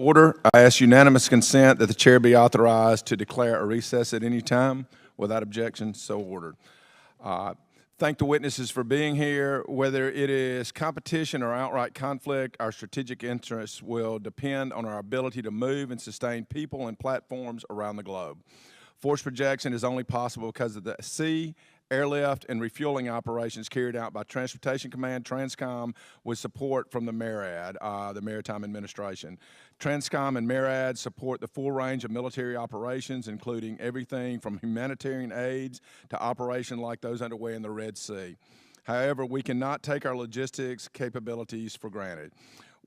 order. I ask unanimous consent that the chair be authorized to declare a recess at any time. Without objection, so ordered. Thank the witnesses for being here. Whether it is competition or outright conflict, our strategic interests will depend on our ability to move and sustain people and platforms around the globe. Force projection is only possible because of the sea, airlift, and refueling operations carried out by Transportation Command, Transcom, with support from the MARAD, the Maritime Administration. Transcom and MARAD support the full range of military operations, including everything from humanitarian aids to operations like those underway in the Red Sea. However, we cannot take our logistics capabilities for granted.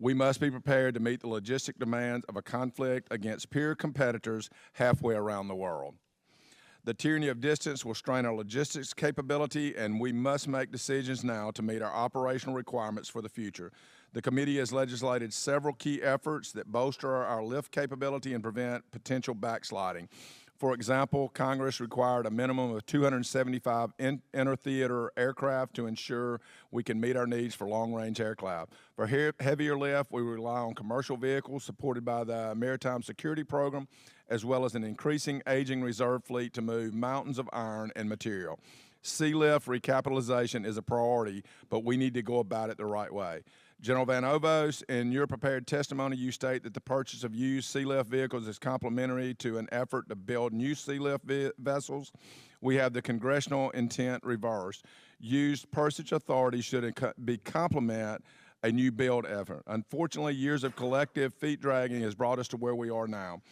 We must be prepared to meet the logistic demands of a conflict against peer competitors halfway around the world. The tyranny of distance will strain our logistics capability, and we must make decisions now to meet our operational requirements for the future. The committee has legislated several key efforts that bolster our lift capability and prevent potential backsliding. For example, Congress required a minimum of 275 inter-theater aircraft to ensure we can meet our needs for long-range aircraft. For heavier lift, we rely on commercial vehicles supported by the Maritime Security Program, as well as an increasing aging reserve fleet to move mountains of iron and material. Sea lift recapitalization is a priority, but we need to go about it the right way. General Van Ovost, in your prepared testimony, you state that the purchase of used sea lift vehicles is complementary to an effort to build new sea lift vessels. We have the congressional intent reversed. Used purchase authority should be complement a new build effort. Unfortunately, years of collective feet dragging has brought us to where we are now.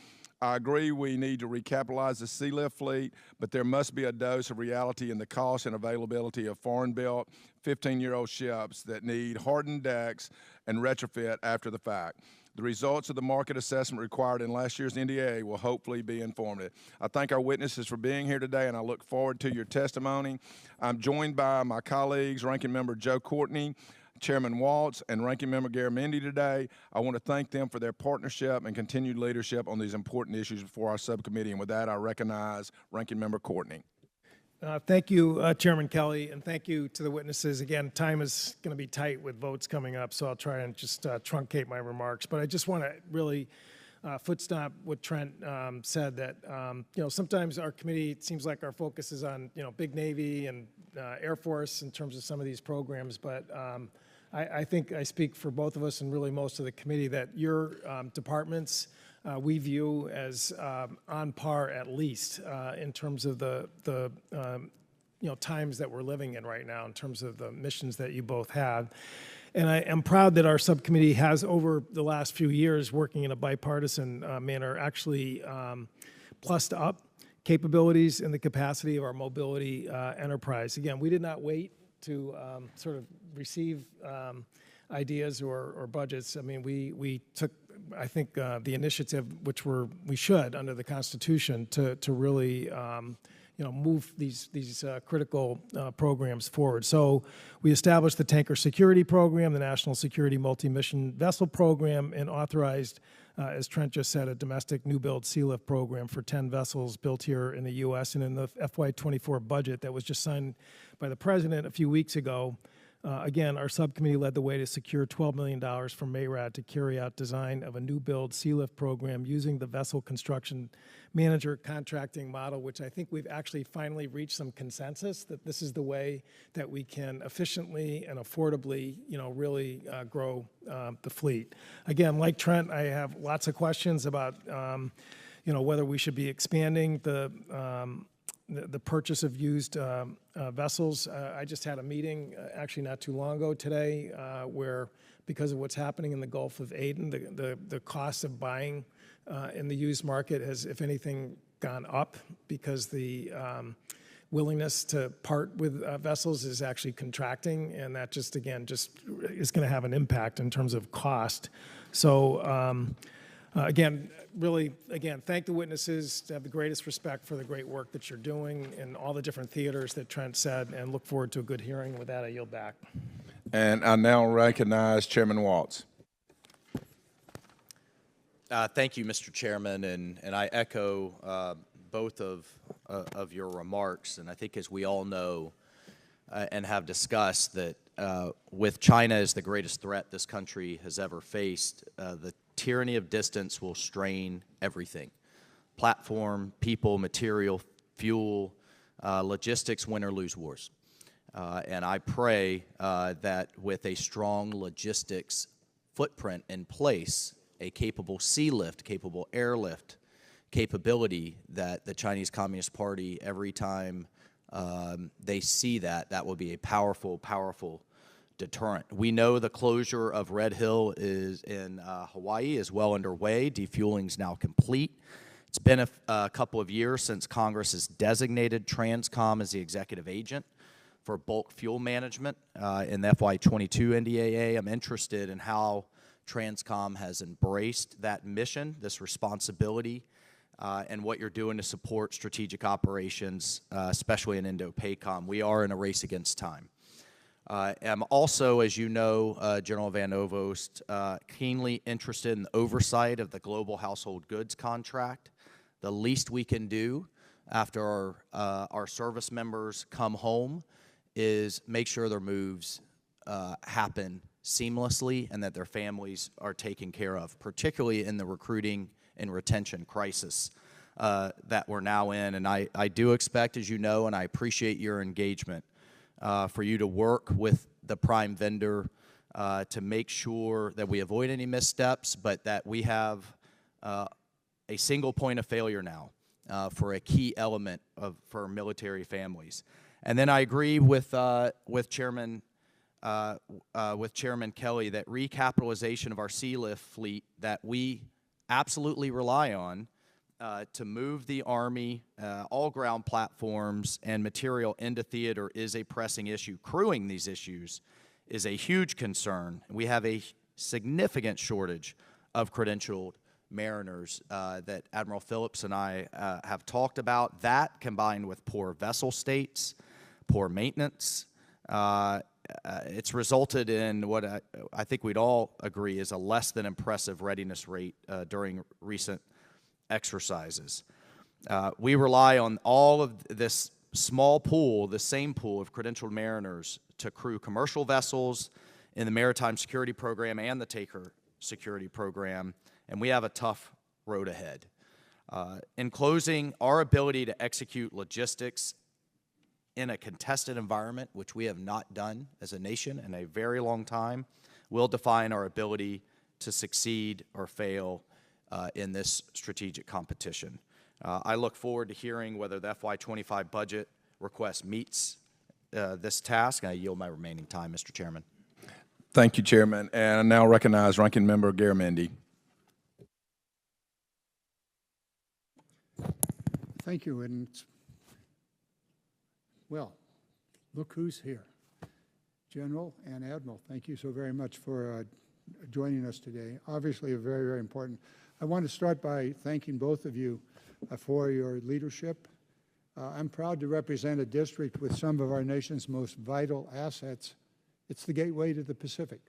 I agree we need to recapitalize the sea lift fleet, but there must be a dose of reality in the cost and availability of foreign-built 15-year-old ships that need hardened decks and retrofit after the fact. The results of the market assessment required in last year's NDA will hopefully be informative. I thank our witnesses for being here today, and I look forward to your testimony. I'm joined by my colleagues, Ranking Member Joe Courtney, Chairman Waltz, and Ranking Member Garamendi today. I want to thank them for their partnership and continued leadership on these important issues before our subcommittee. And with that, I recognize Ranking Member Courtney. Thank you, Chairman Kelly, and thank you to the witnesses. Again, time is going to be tight with votes coming up, so I'll try and just truncate my remarks. But I just want to really footstop what Trent said, that sometimes our committee, it seems like our focus is on big Navy and Air Force in terms of some of these programs, but I think I speak for both of us and really most of the committee that your departments we view as on par at least in terms of the times that we're living in right now in terms of the missions that you both have. And I am proud that our subcommittee has, over the last few years, working in a bipartisan manner, actually plussed up capabilities and the capacity of our mobility enterprise. Again, we did not wait to sort of receive ideas or budgets. I mean, we took, I think, the initiative, which we should under the Constitution, to really move these critical programs forward. So we established the Tanker Security Program, the National Security Multi-Mission Vessel Program, and authorized, as Trent just said, a domestic new build sea lift program for 10 vessels built here in the U.S. And in the FY24 budget that was just signed by the President a few weeks ago, again, our subcommittee led the way to secure $12 million from MARAD to carry out design of a new build sea lift program using the vessel construction manager contracting model, which I think we've actually finally reached some consensus that this is the way that we can efficiently and affordably, really grow the fleet. Again, like Trent, I have lots of questions about, whether we should be expanding the purchase of used vessels. I just had a meeting actually not too long ago today where, because of what's happening in the Gulf of Aden, the cost of buying in the used market has, if anything, gone up because the willingness to part with vessels is actually contracting, and that just is going to have an impact in terms of cost. So again, thank the witnesses, to have the greatest respect for the great work that you're doing in all the different theaters that Trent said, and look forward to a good hearing. With that, I yield back. And I now recognize Chairman Waltz. Thank you, Mr. Chairman, and I echo both of your remarks. And I think, as we all know and have discussed, that with China as the greatest threat this country has ever faced, the tyranny of distance will strain everything. Platform, people, material, fuel, logistics, win or lose wars. And I pray that with a strong logistics footprint in place, a capable sea lift, capable airlift capability, that the Chinese Communist Party, every time they see that, that will be a powerful, powerful deterrent. We know the closure of Red Hill is in Hawaii is well underway. Defueling is now complete. It's been a couple of years since Congress has designated Transcom as the executive agent for bulk fuel management in the FY22 NDAA. I'm interested in how Transcom has embraced that mission, this responsibility, and what you're doing to support strategic operations, especially in Indo-PACOM. We are in a race against time. I'm also, as you know, General Van Ovost, keenly interested in the oversight of the global household goods contract. The least we can do after our service members come home is make sure their moves happen seamlessly and that their families are taken care of, particularly in the recruiting and retention crisis that we're now in. And I do expect, as you know, and I appreciate your engagement, for you to work with the prime vendor to make sure that we avoid any missteps, but that we have a single point of failure now for a key element for military families. And then I agree with Chairman Kelly that recapitalization of our sea lift fleet that we absolutely rely on to move the Army, all ground platforms, and material into theater is a pressing issue. Crewing these issues is a huge concern. We have a significant shortage of credentialed mariners that Admiral Phillips and I have talked about. That, combined with poor vessel states, poor maintenance, it's resulted in what I think we'd all agree is a less than impressive readiness rate during recent exercises. We rely on all of this small pool, the same pool of credentialed mariners to crew commercial vessels in the Maritime Security Program and the Taker Security Program, and we have a tough road ahead. In closing, our ability to execute logistics in a contested environment, which we have not done as a nation in a very long time, will define our ability to succeed or fail in this strategic competition. I look forward to hearing whether the FY25 budget request meets this task. I yield my remaining time, Mr. Chairman. Thank you, Chairman. And I now recognize Ranking Member Jacqueline D. Thank you, and well, look who's here. General and Admiral, thank you so very much for joining us today. Obviously, very, very important. I want to start by thanking both of you for your leadership. I'm proud to represent a district with some of our nation's most vital assets. It's the gateway to the Pacific.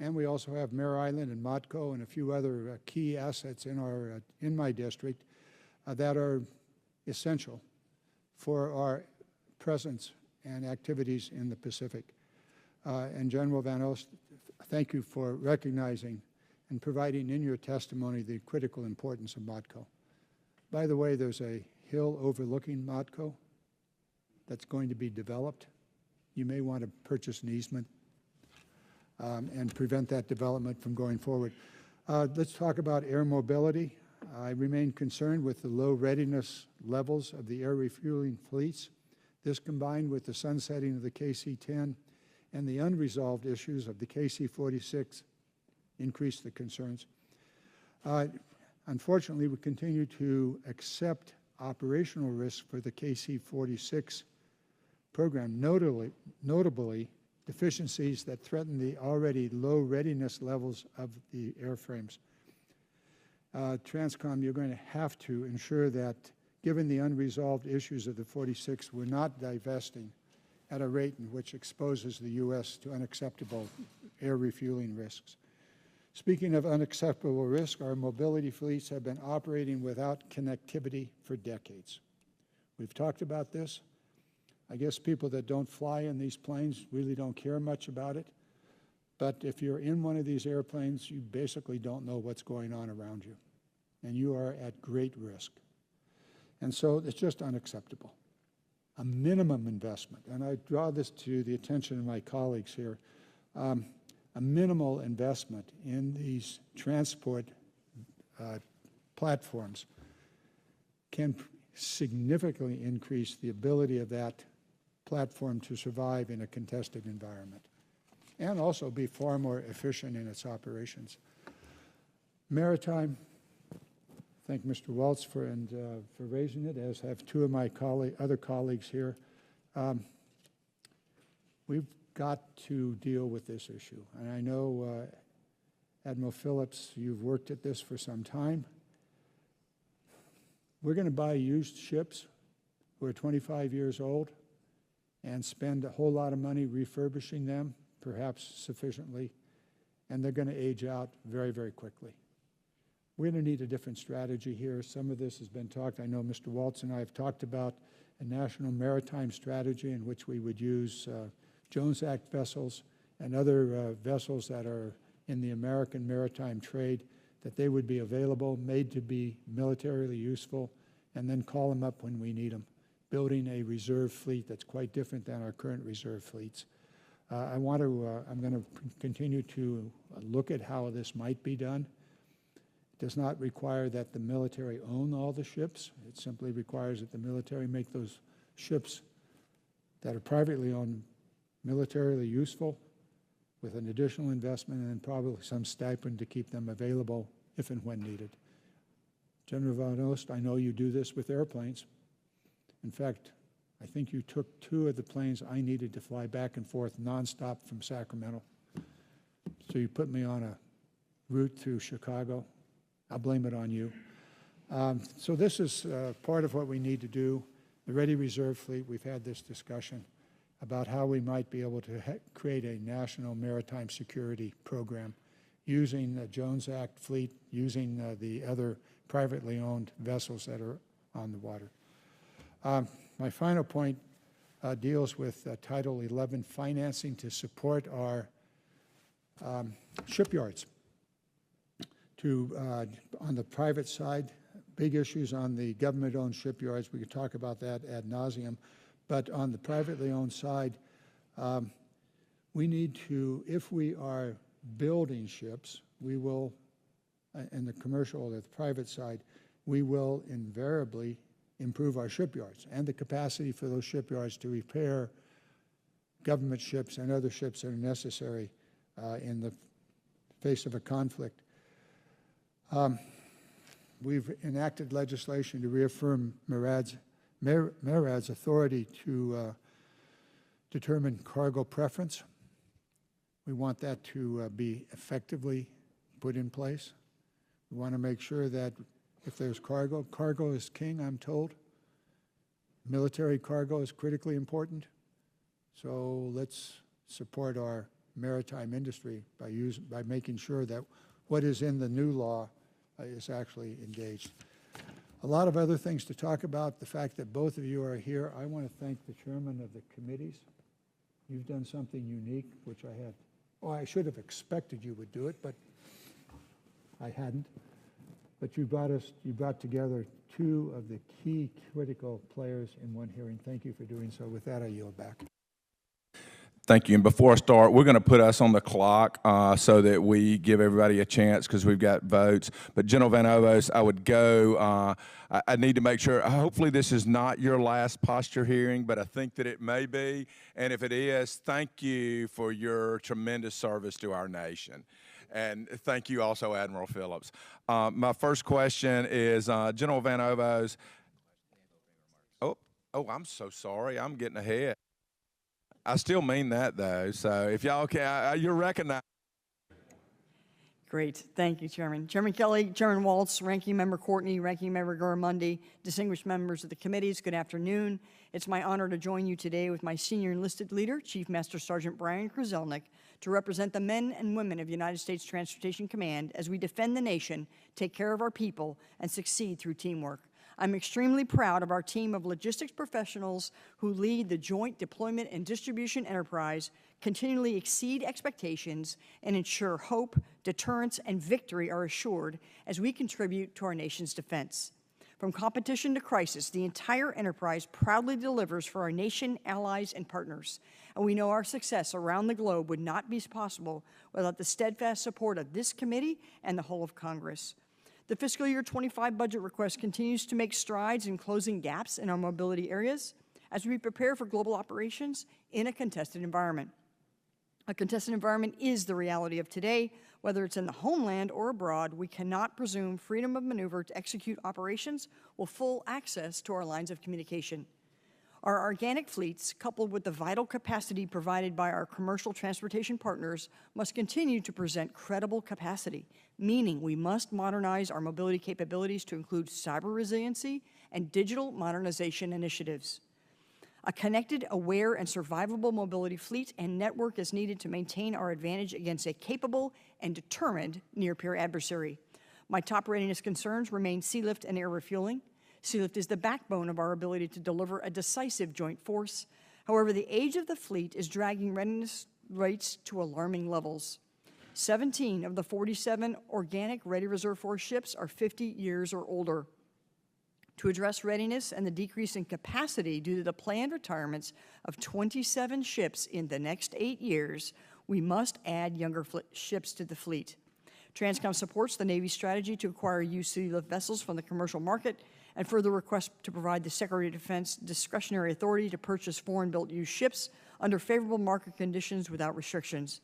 And we also have Mare Island and Motco and a few other key assets in my district that are essential for our presence and activities in the Pacific. And General Van Ovost, thank you for recognizing and providing in your testimony the critical importance of Motco. By the way, there's a hill overlooking Motco that's going to be developed. You may want to purchase an easement and prevent that development from going forward. Let's talk about air mobility. I remain concerned with the low readiness levels of the air refueling fleets. This, combined with the sunsetting of the KC-10 and the unresolved issues of the KC-46, increase the concerns. Unfortunately, we continue to accept operational risk for the KC-46 program, notably deficiencies that threaten the already low readiness levels of the airframes. Transcom, you're going to have to ensure that, given the unresolved issues of the 46, we're not divesting at a rate in which exposes the U.S. to unacceptable air refueling risks. Speaking of unacceptable risk, our mobility fleets have been operating without connectivity for decades. We've talked about this. I guess people that don't fly in these planes really don't care much about it. But if you're in one of these airplanes, you basically don't know what's going on around you, and you are at great risk. And so it's just unacceptable. A minimum investment, and I draw this to the attention of my colleagues here, a minimal investment in these transport platforms can significantly increase the ability of that platform to survive in a contested environment and also be far more efficient in its operations. Maritime, thank Mr. Waltz for raising it, as have two of my other colleagues here. We've got to deal with this issue. And I know, Admiral Phillips, you've worked at this for some time. We're going to buy used ships who are 25 years old and spend a whole lot of money refurbishing them, perhaps sufficiently, and they're going to age out very, very quickly. We're going to need a different strategy here. Some of this has been talked. I know Mr. Waltz and I have talked about a national maritime strategy in which we would use Jones Act vessels and other vessels that are in the American maritime trade, that they would be available, made to be militarily useful, and then call them up when we need them, building a reserve fleet that's quite different than our current reserve fleets. I'm going to continue to look at how this might be done. It does not require that the military own all the ships. It simply requires that the military make those ships that are privately owned militarily useful with an additional investment and then probably some stipend to keep them available if and when needed. General Van Ovost, I know you do this with airplanes. In fact, I think you took 2 of the planes I needed to fly back and forth nonstop from Sacramento. So you put me on a route through Chicago. I'll blame it on you. So this is part of what we need to do. The Ready Reserve Fleet, we've had this discussion about how we might be able to create a national maritime security program using the Jones Act fleet, using the other privately owned vessels that are on the water. My final point deals with Title 11 financing to support our shipyards. On the private side, big issues on the government-owned shipyards. We could talk about that ad nauseum. But on the privately owned side, we need to, if we are building ships, we will, in the commercial or the private side, we will invariably improve our shipyards and the capacity for those shipyards to repair government ships and other ships that are necessary in the face of a conflict. We've enacted legislation to reaffirm MARAD's authority to determine cargo preference. We want that to be effectively put in place. We want to make sure that if there's cargo is king, I'm told. Military cargo is critically important. So let's support our maritime industry by making sure that what is in the new law is actually engaged. A lot of other things to talk about. The fact that both of you are here, I want to thank the chairman of the committees. You've done something unique, which I should have expected you would do it, but I hadn't. But you brought together 2 of the key critical players in one hearing. Thank you for doing so. With that, I yield back. Thank you. And before I start, we're going to put us on the clock so that we give everybody a chance because we've got votes. But General Van Ovost, I would go. I need to make sure. Hopefully this is not your last posture hearing, but I think that it may be. And if it is, thank you for your tremendous service to our nation. And thank you also, Admiral Phillips. My first question is, General Van Ovost. Oh, I'm so sorry. I'm getting ahead. I still mean that, though. So if y'all can, you're recognized. Great. Thank you, Chairman. Chairman Kelly, Chairman Waltz, Ranking Member Courtney, Ranking Member Garamendi, distinguished members of the committees, good afternoon. It's my honor to join you today with my senior enlisted leader, Chief Master Sergeant Brian Krzelnik, to represent the men and women of United States Transportation Command as we defend the nation, take care of our people, and succeed through teamwork. I'm extremely proud of our team of logistics professionals who lead the joint deployment and distribution enterprise, continually exceed expectations, and ensure hope, deterrence, and victory are assured as we contribute to our nation's defense. From competition to crisis, the entire enterprise proudly delivers for our nation, allies, and partners. And we know our success around the globe would not be possible without the steadfast support of this committee and the whole of Congress. The fiscal year 25 budget request continues to make strides in closing gaps in our mobility areas as we prepare for global operations in a contested environment. A contested environment is the reality of today. Whether it's in the homeland or abroad, we cannot presume freedom of maneuver to execute operations with full access to our lines of communication. Our organic fleets, coupled with the vital capacity provided by our commercial transportation partners, must continue to present credible capacity, meaning we must modernize our mobility capabilities to include cyber resiliency and digital modernization initiatives. A connected, aware, and survivable mobility fleet and network is needed to maintain our advantage against a capable and determined near-peer adversary. My top readiness concerns remain sealift and air refueling. Sealift is the backbone of our ability to deliver a decisive joint force. However, the age of the fleet is dragging readiness rates to alarming levels. 17 of the 47 organic Ready Reserve Force ships are 50 years or older. To address readiness and the decrease in capacity due to the planned retirements of 27 ships in the next 8 years, we must add younger ships to the fleet. Transcom supports the Navy's strategy to acquire used sealift vessels from the commercial market and further requests to provide the Secretary of Defense discretionary authority to purchase foreign-built used ships under favorable market conditions without restrictions.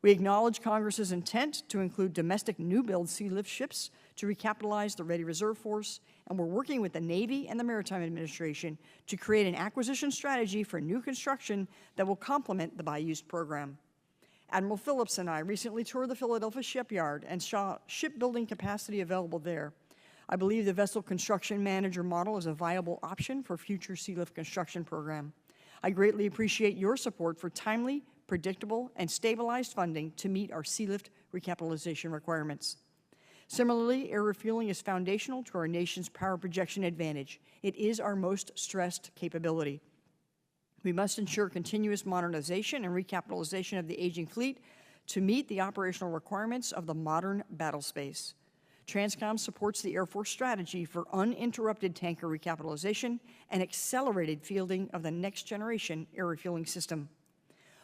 We acknowledge Congress's intent to include domestic new-build sealift ships to recapitalize the Ready Reserve Force, and we're working with the Navy and the Maritime Administration to create an acquisition strategy for new construction that will complement the buy-used program. Admiral Phillips and I recently toured the Philadelphia shipyard and saw shipbuilding capacity available there. I believe the vessel construction manager model is a viable option for future sealift construction program. I greatly appreciate your support for timely, predictable, and stabilized funding to meet our sealift recapitalization requirements. Similarly, air refueling is foundational to our nation's power projection advantage. It is our most stressed capability. We must ensure continuous modernization and recapitalization of the aging fleet to meet the operational requirements of the modern battle space. Transcom supports the Air Force strategy for uninterrupted tanker recapitalization and accelerated fielding of the next-generation air refueling system.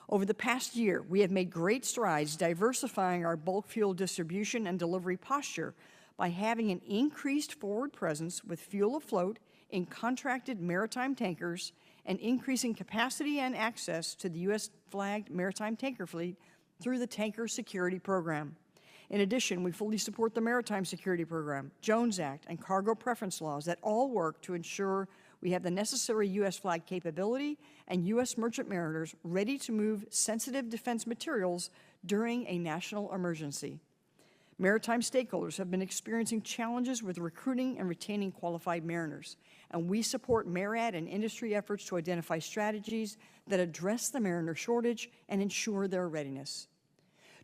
Over the past year, we have made great strides diversifying our bulk fuel distribution and delivery posture by having an increased forward presence with fuel afloat in contracted maritime tankers and increasing capacity and access to the U.S.-flagged maritime tanker fleet through the Tanker Security Program. In addition, we fully support the Maritime Security Program, Jones Act, and cargo preference laws that all work to ensure we have the necessary U.S. flag capability and U.S. merchant mariners ready to move sensitive defense materials during a national emergency. Maritime stakeholders have been experiencing challenges with recruiting and retaining qualified mariners, and we support MARAD and industry efforts to identify strategies that address the mariner shortage and ensure their readiness.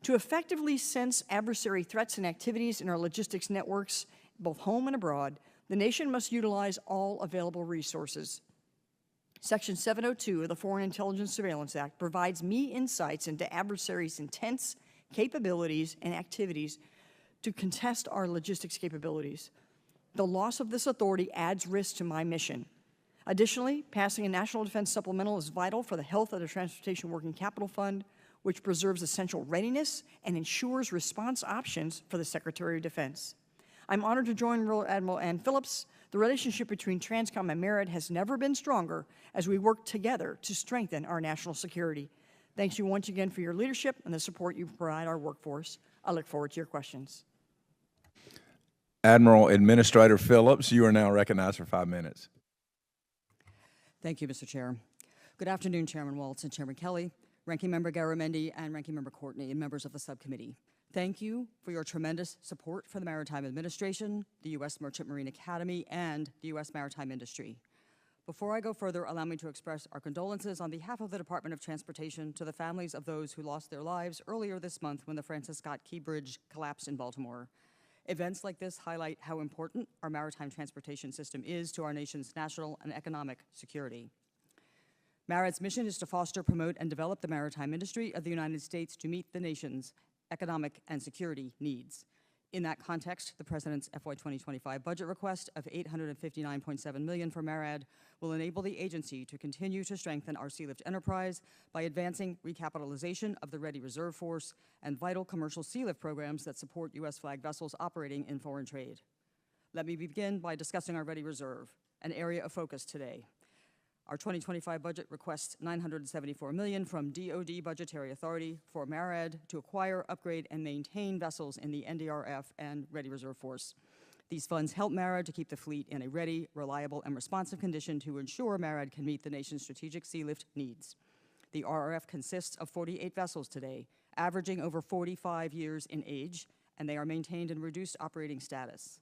To effectively sense adversary threats and activities in our logistics networks, both home and abroad, the nation must utilize all available resources. Section 702 of the Foreign Intelligence Surveillance Act provides me insights into adversaries' intents, capabilities, and activities to contest our logistics capabilities. The loss of this authority adds risk to my mission. Additionally, passing a National Defense Supplemental is vital for the health of the Transportation Working Capital Fund, which preserves essential readiness and ensures response options for the Secretary of Defense. I'm honored to join Rear Admiral Ann Phillips. The relationship between Transcom and Merit has never been stronger as we work together to strengthen our national security. Thanks you once again for your leadership and the support you provide our workforce. I look forward to your questions. Admiral Administrator Phillips, you are now recognized for 5 minutes. Thank you, Mr. Chair. Good afternoon, Chairman Waltz and Chairman Kelly, Ranking Member Garamendi, and Ranking Member Courtney, and members of the subcommittee. Thank you for your tremendous support for the Maritime Administration, the U.S. Merchant Marine Academy, and the U.S. maritime industry. Before I go further, allow me to express our condolences on behalf of the Department of Transportation to the families of those who lost their lives earlier this month when the Francis Scott Key Bridge collapsed in Baltimore. Events like this highlight how important our maritime transportation system is to our nation's national and economic security. MARAD's mission is to foster, promote, and develop the maritime industry of the United States to meet the nation's economic and security needs. In that context, the President's FY 2025 budget request of $859.7 million for MARAD will enable the agency to continue to strengthen our sealift enterprise by advancing recapitalization of the Ready Reserve Force and vital commercial sealift programs that support U.S. flag vessels operating in foreign trade. Let me begin by discussing our Ready Reserve, an area of focus today. Our 2025 budget requests $974 million from DoD Budgetary Authority for MARAD to acquire, upgrade, and maintain vessels in the NDRF and Ready Reserve Force. These funds help MARAD to keep the fleet in a ready, reliable, and responsive condition to ensure MARAD can meet the nation's strategic sealift needs. The RRF consists of 48 vessels today, averaging over 45 years in age, and they are maintained in reduced operating status.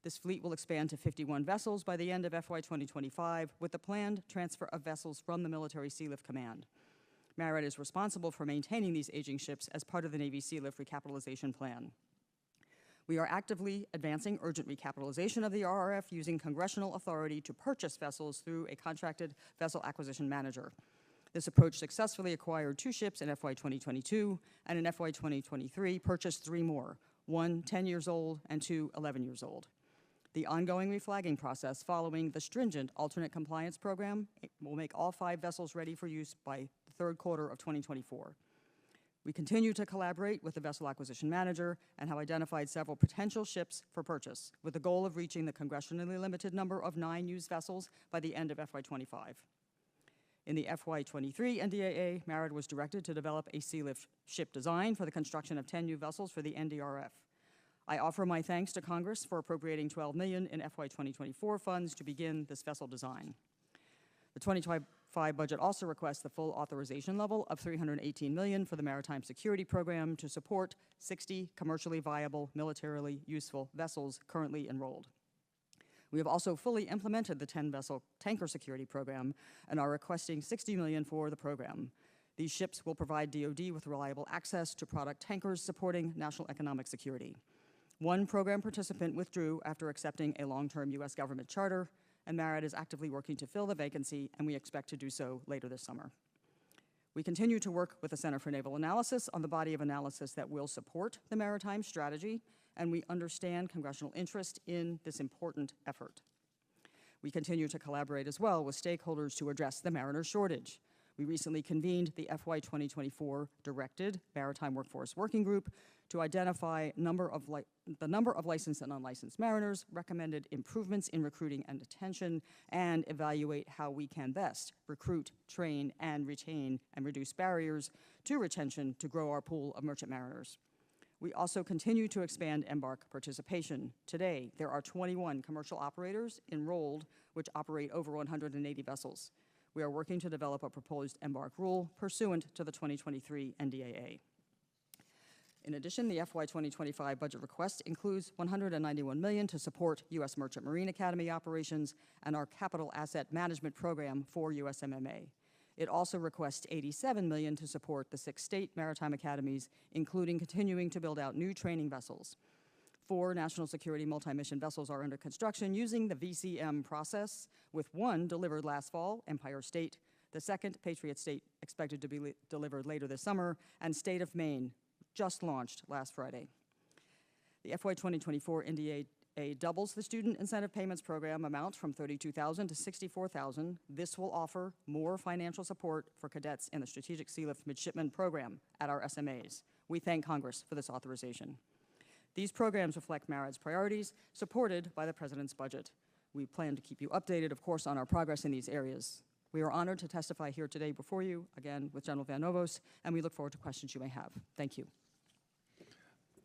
This fleet will expand to 51 vessels by the end of FY 2025, with the planned transfer of vessels from the Military Sealift Command. MARAD is responsible for maintaining these aging ships as part of the Navy Sealift Recapitalization Plan. We are actively advancing urgent recapitalization of the RRF using congressional authority to purchase vessels through a contracted vessel acquisition manager. This approach successfully acquired 2 ships in FY 2022, and in FY 2023 purchased 3 more, 1 10 years old and 2 11 years old. The ongoing reflagging process following the stringent alternate compliance program will make all 5 vessels ready for use by the 3rd quarter of 2024. We continue to collaborate with the vessel acquisition manager and have identified several potential ships for purchase, with the goal of reaching the congressionally limited number of 9 used vessels by the end of FY 25. In the FY 23 NDAA, MARAD was directed to develop a sealift ship design for the construction of 10 new vessels for the NDRF. I offer my thanks to Congress for appropriating $12 million in FY 2024 funds to begin this vessel design. The 2025 budget also requests the full authorization level of $318 million for the Maritime Security Program to support 60 commercially viable, militarily useful vessels currently enrolled. We have also fully implemented the 10-vessel tanker security program and are requesting $60 million for the program. These ships will provide DoD with reliable access to product tankers supporting national economic security. 1 program participant withdrew after accepting a long-term U.S. government charter, and MARAD is actively working to fill the vacancy, and we expect to do so later this summer. We continue to work with the Center for Naval Analysis on the body of analysis that will support the maritime strategy, and we understand congressional interest in this important effort. We continue to collaborate as well with stakeholders to address the mariner shortage. We recently convened the FY 2024 Directed Maritime Workforce Working Group to identify the number of licensed and unlicensed mariners, recommended improvements in recruiting and detention, and evaluate how we can best recruit, train, and retain and reduce barriers to retention to grow our pool of merchant mariners. We also continue to expand embark participation. Today, there are 21 commercial operators enrolled which operate over 180 vessels. We are working to develop a proposed embark rule pursuant to the 2023 NDAA. In addition, the FY 2025 budget request includes $191 million to support U.S. Merchant Marine Academy operations and our Capital Asset Management Program for USMMA. It also requests $87 million to support the 6 state maritime academies, including continuing to build out new training vessels. 4 national security multi-mission vessels are under construction using the VCM process, with 1 delivered last fall, Empire State, the 2nd, Patriot State, expected to be delivered later this summer, and State of Maine, just launched last Friday. The FY 2024 NDAA doubles the Student Incentive Payments Program amount from $32,000 to $64,000. This will offer more financial support for cadets in the Strategic Sealift Midshipman Program at our SMAs. We thank Congress for this authorization. These programs reflect MARAD's priorities, supported by the President's budget. We plan to keep you updated, of course, on our progress in these areas. We are honored to testify here today before you, again, with General Van Ovost, and we look forward to questions you may have. Thank you.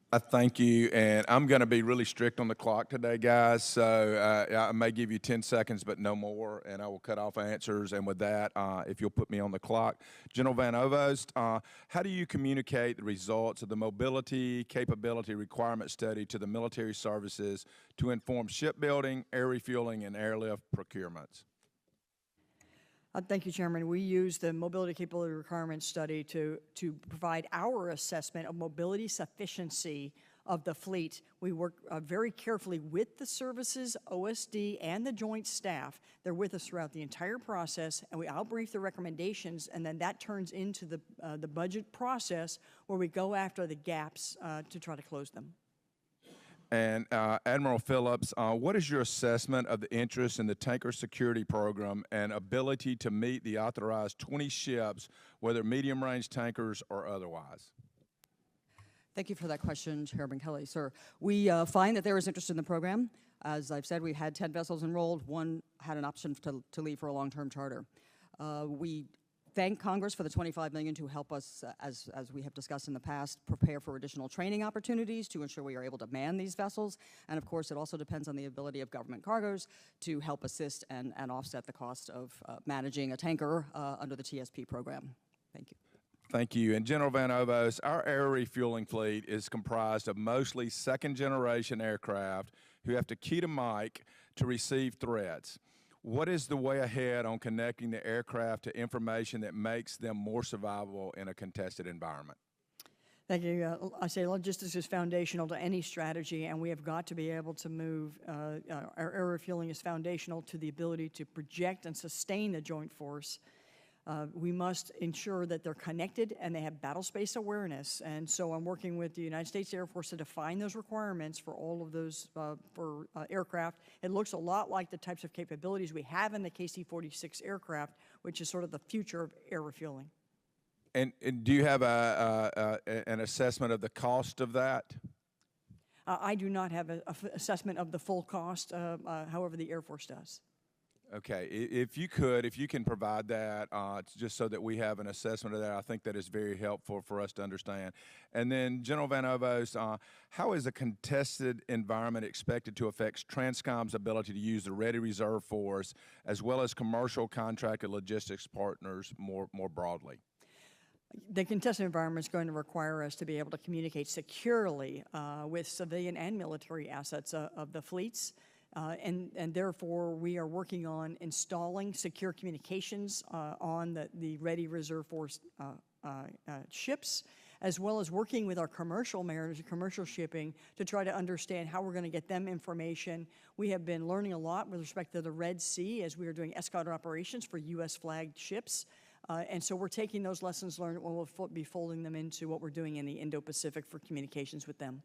I thank you, and I'm going to be really strict on the clock today, guys, so I may give you 10 seconds, but no more, and I will cut off answers, and with that, if you'll put me on the clock. General Van Ovost, how do you communicate the results of the Mobility Capability Requirement Study to the military services to inform shipbuilding, air refueling, and airlift procurements? Thank you, Chairman. We use the Mobility Capability Requirement Study to provide our assessment of mobility sufficiency of the fleet. We work very carefully with the services, OSD, and the joint staff. They're with us throughout the entire process, and I'll brief the recommendations, and then that turns into the budget process where we go after the gaps to try to close them. And Admiral Phillips, what is your assessment of the interest in the tanker security program and ability to meet the authorized 20 ships, whether medium-range tankers or otherwise? Thank you for that question, Chairman Kelly. Sir, we find that there is interest in the program. As I've said, we had 10 vessels enrolled. One had an option to leave for a long-term charter. We thank Congress for the $25 million to help us, as we have discussed in the past, prepare for additional training opportunities to ensure we are able to man these vessels. And of course, it also depends on the ability of government cargoes to help assist and offset the cost of managing a tanker under the TSP program. Thank you. Thank you. And General Van Ovost, our air refueling fleet is comprised of mostly second-generation aircraft who have to key to mic to receive threats. What is the way ahead on connecting the aircraft to information that makes them more survivable in a contested environment? Thank you. I say logistics is foundational to any strategy, and we have got to be able to move. Our air refueling is foundational to the ability to project and sustain the joint force. We must ensure that they're connected and they have battle space awareness. And so I'm working with the United States Air Force to define those requirements for all of those for aircraft. It looks a lot like the types of capabilities we have in the KC-46 aircraft, which is sort of the future of air refueling. And do you have an assessment of the cost of that? I do not have an assessment of the full cost, however the Air Force does. Okay, if you can provide that, just so that we have an assessment of that, I think that is very helpful for us to understand. And then, General Van Ovost, how is a contested environment expected to affect Transcom's ability to use the Ready Reserve Force, as well as commercial contracted logistics partners more broadly? The contested environment is going to require us to be able to communicate securely with civilian and military assets of the fleets. And therefore, we are working on installing secure communications on the Ready Reserve Force ships, as well as working with our commercial mariners and commercial shipping to try to understand how we're going to get them information. We have been learning a lot with respect to the Red Sea as we are doing escort operations for U.S.-flagged ships. And so we're taking those lessons learned and we'll be folding them into what we're doing in the Indo-Pacific for communications with them.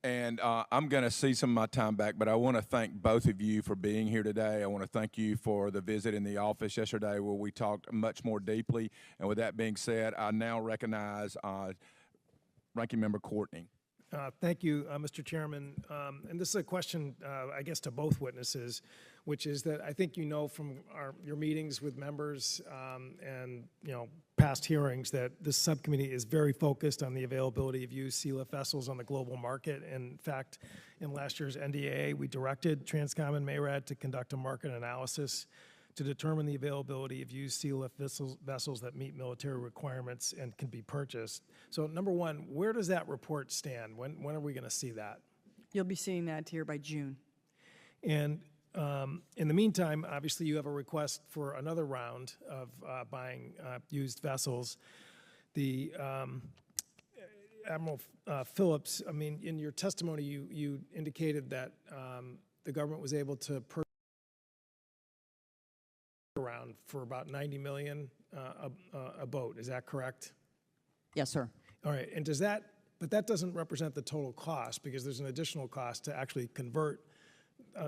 And I'm going to see some of my time back, but I want to thank both of you for being here today. I want to thank you for the visit in the office yesterday where we talked much more deeply. And with that being said, I now recognize Ranking Member Courtney. Thank you, Mr. Chairman. And this is a question, I guess, to both witnesses, which is that I think you know from your meetings with members and past hearings that this subcommittee is very focused on the availability of used sealift vessels on the global market. In fact, in last year's NDAA, we directed Transcom and MARAD to conduct a market analysis to determine the availability of used sealift vessels that meet military requirements and can be purchased. So number one, where does that report stand? When are we going to see that? You'll be seeing that here by June. And in the meantime, obviously you have a request for another round of buying used vessels. The Admiral Phillips, I mean, in your testimony, you indicated that the government was able to purchase around for about $90 million a boat. Is that correct? Yes, sir. All right. And but that doesn't represent the total cost because there's an additional cost to actually convert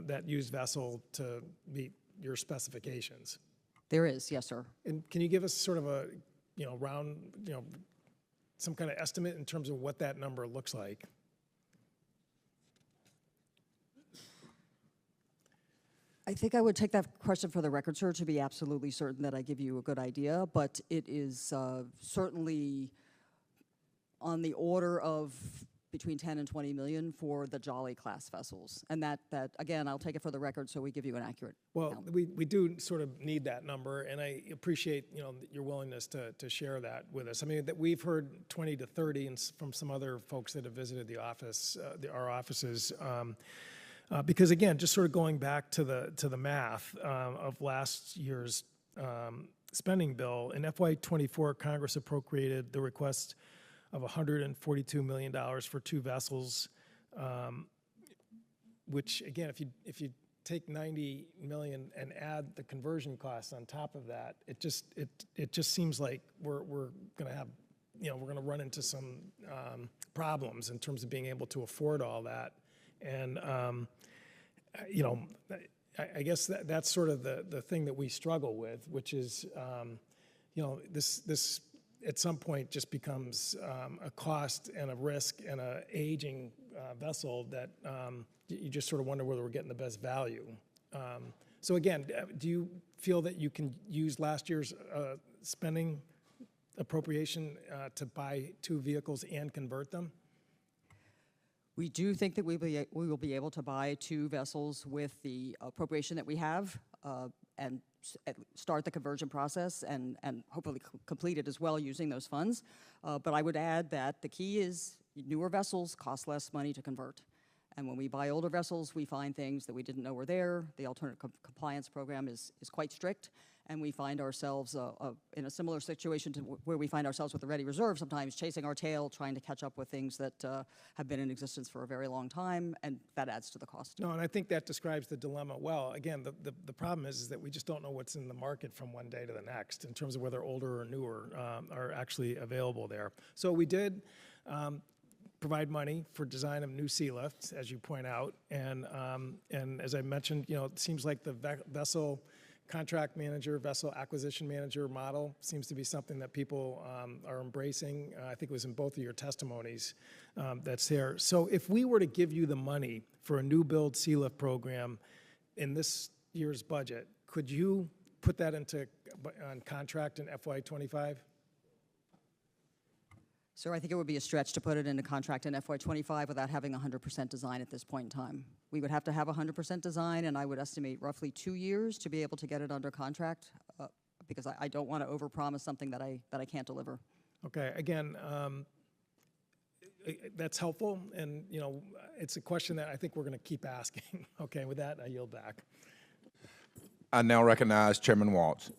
that used vessel to meet your specifications. There is, yes, sir. And can you give us sort of a, round, some kind of estimate in terms of what that number looks like? I think I would take that question for the record, sir, to be absolutely certain that I give you a good idea, but it is certainly on the order of between 10 and 20 million for the Jolly class vessels. And that again, I'll take it for the record so we give you an accurate count. We do sort of need that number, and I appreciate your willingness to share that with us. I mean, that we've heard 20 to 30 and from some other folks that have visited the office, our offices. Because again, just sort of going back to the math of last year's spending bill, in FY24, Congress appropriated the request of $142 million for 2 vessels, which again, if you take 90 million and add the conversion costs on top of that, it just seems like we're going to have, we're going to run into some problems in terms of being able to afford all that. And I guess that's sort of the thing that we struggle with, which is, this at some point just becomes a cost and a risk and a aging vessel that you just sort of wonder whether we're getting the best value. So again, do you feel that you can use last year's spending appropriation to buy 2 vehicles and convert them? We do think that we will be able to buy 2 vessels with the appropriation that we have and start the conversion process and hopefully complete it as well using those funds. But I would add that the key is newer vessels cost less money to convert. And when we buy older vessels, we find things that we didn't know were there. The alternate compliance program is quite strict, and we find ourselves in a similar situation to where we find ourselves with the Ready Reserve, sometimes chasing our tail, trying to catch up with things that have been in existence for a very long time, and that adds to the cost. No, and I think that describes the dilemma well. Again, the problem is that we just don't know what's in the market from one day to the next in terms of whether older or newer are actually available there. So we did provide money for design of new sea lifts, as you point out, and as I mentioned, it seems like the vessel contract manager, vessel acquisition manager model seems to be something that people are embracing. I think it was in both of your testimonies that's there. So if we were to give you the money for a new build sea lift program in this year's budget, could you put that on contract in FY25? So I think it would be a stretch to put it into contract in FY25 without having 100% design at this point in time. We would have to have 100% design, and I would estimate roughly 2 years to be able to get it under contract, because I don't want to overpromise something that I can't deliver. Okay, again, that's helpful, and it's a question that I think we're going to keep asking. Okay, with that, I yield back. I now recognize Chairman Waltz.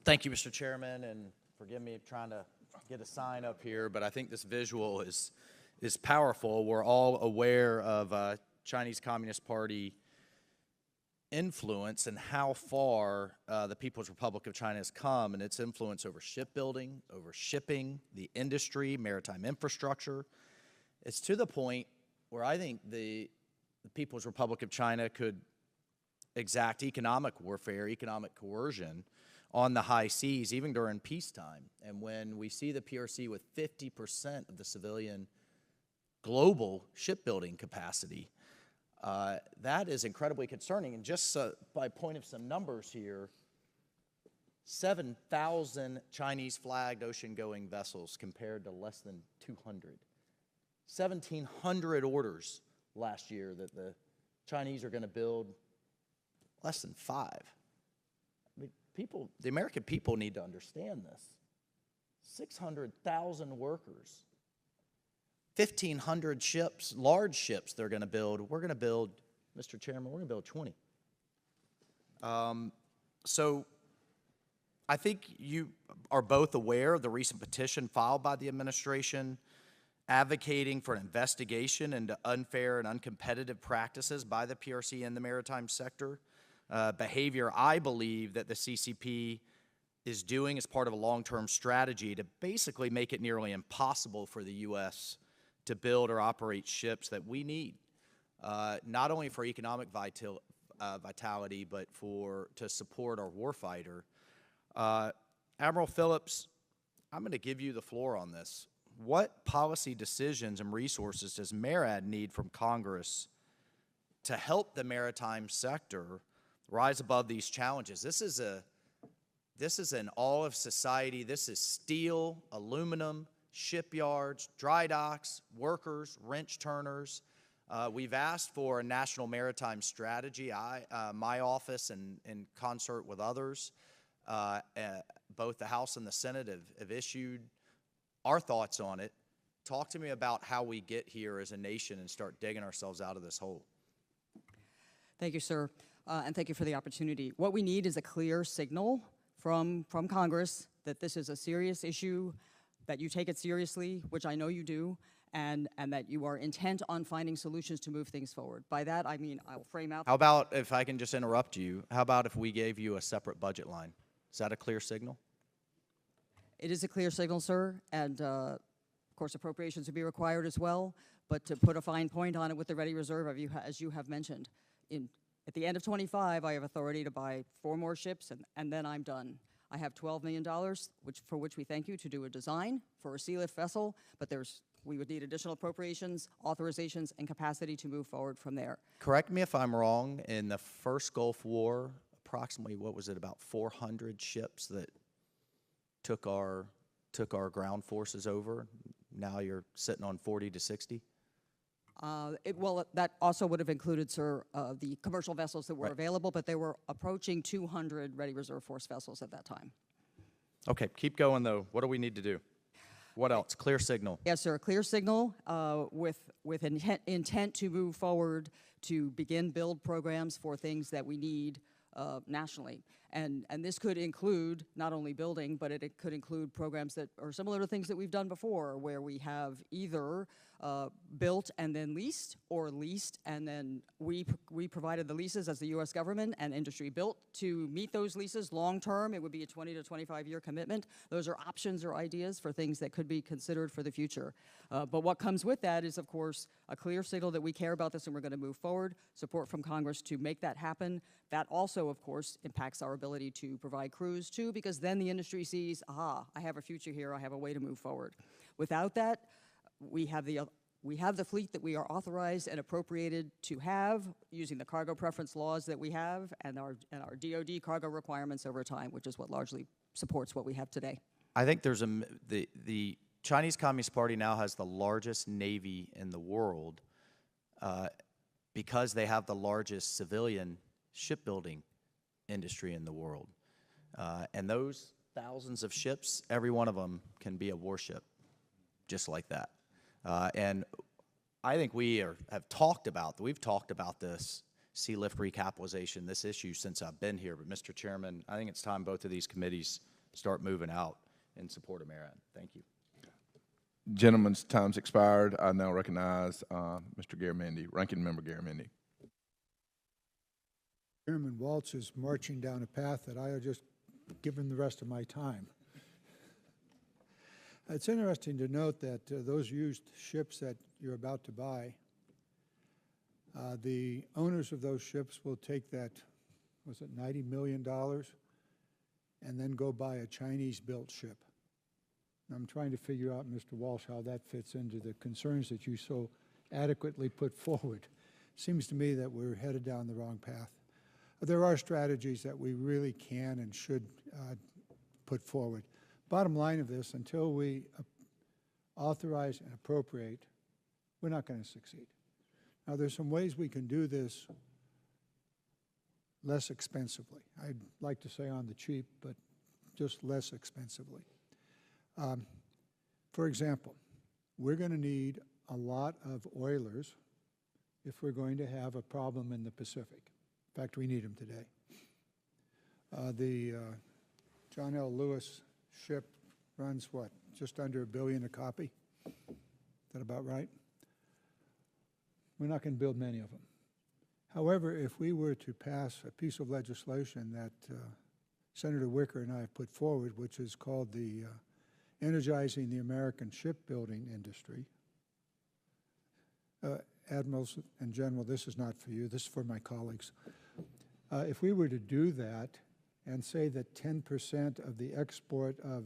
Thank you, Mr. Chairman, and forgive me trying to get a sign up here, but I think this visual is powerful. We're all aware of Chinese Communist Party influence and how far the People's Republic of China has come and its influence over shipbuilding, over shipping, the industry, maritime infrastructure. It's to the point where I think the People's Republic of China could exact economic warfare, economic coercion on the high seas, even during peacetime. And when we see the PRC with 50% of the civilian global shipbuilding capacity, that is incredibly concerning. And just by point of some numbers here, 7,000 Chinese-flagged ocean-going vessels compared to less than 200. 1,700 orders last year that the Chinese are going to build, less than 5. The American people need to understand this. 600,000 workers, 1,500 ships, large ships they're going to build. We're going to build, Mr. Chairman, we're going to build 20. So I think you are both aware of the recent petition filed by the administration advocating for an investigation into unfair and uncompetitive practices by the PRC in the maritime sector. Behavior I believe that the CCP is doing as part of a long-term strategy to basically make it nearly impossible for the U.S. to build or operate ships that we need, not only for economic vitality, but to support our warfighter. Admiral Phillips, I'm going to give you the floor on this. What policy decisions and resources does MARAD need from Congress to help the maritime sector rise above these challenges? This is an all of society. This is steel, aluminum, shipyards, dry docks, workers, wrench turners. We've asked for a national maritime strategy. My office, and in concert with others, both the House and the Senate have issued our thoughts on it. Talk to me about how we get here as a nation and start digging ourselves out of this hole. Thank you, sir. And thank you for the opportunity. What we need is a clear signal from Congress that this is a serious issue, that you take it seriously, which I know you do, and that you are intent on finding solutions to move things forward. By that, I mean I will frame out. How about, if I can just interrupt you, how about if we gave you a separate budget line? Is that a clear signal? It is a clear signal, sir, and of course appropriations would be required as well, but to put a fine point on it with the ready reserve, as you have mentioned, at the end of 25, I have authority to buy 4 more ships, and then I'm done. I have $12 million, for which we thank you, to do a design for a sea lift vessel, but we would need additional appropriations, authorizations, and capacity to move forward from there. Correct me if I'm wrong, in the first Gulf War, approximately, what was it, about 400 ships that took our ground forces over? Now you're sitting on 40 to 60? Well, that also would have included, sir, the commercial vessels that were Right. available, but they were approaching 200 Ready Reserve Force vessels at that time. Okay, keep going, though. What do we need to do? What else? Clear signal. Yes, sir. Clear signal with intent to move forward to begin build programs for things that we need nationally. And this could include not only building, but it could include programs that are similar to things that we've done before, where we have either built and then leased, or leased and then we provided the leases as the U.S. government, and industry built to meet those leases long term. It would be a 20 to 25-year commitment. Those are options or ideas for things that could be considered for the future. But what comes with that is, of course, a clear signal that we care about this and we're going to move forward, support from Congress to make that happen. That also, of course, impacts our ability to provide crews, too, because then the industry sees, aha, I have a future here, I have a way to move forward. Without that, we have the fleet that we are authorized and appropriated to have, using the cargo preference laws that we have and our DoD cargo requirements over time, which is what largely supports what we have today. I think there's the Chinese Communist Party now has the largest navy in the world because they have the largest civilian shipbuilding industry in the world. And those thousands of ships, every one of them can be a warship, just like that. And I think we've talked about this sea lift recapitalization, this issue, since I've been here. But Mr. Chairman, I think it's time both of these committees start moving out in support of MARAD. Thank you. Gentlemen's time's expired. I now recognize Mr. Garamendi, Ranking Member Garamendi. Chairman Waltz is marching down a path that I have just given the rest of my time. It's interesting to note that those used ships that you're about to buy, the owners of those ships will take that, was it $90 million, and then go buy a Chinese-built ship. I'm trying to figure out, Mr. Walsh, how that fits into the concerns that you so adequately put forward. Seems to me that we're headed down the wrong path. There are strategies that we really can and should put forward. Bottom line of this, until we authorize and appropriate, we're not going to succeed. Now, there's some ways we can do this less expensively. I'd like to say on the cheap, but just less expensively. For example, we're going to need a lot of oilers if we're going to have a problem in the Pacific. In fact, we need them today. The John L. Lewis ship runs what, just under $1 billion a copy? Is that about right? We're not going to build many of them. However, if we were to pass a piece of legislation that Senator Wicker and I have put forward, which is called the Energizing the American Shipbuilding Industry, Admirals and General, this is not for you, this is for my colleagues. If we were to do that and say that 10% of the export of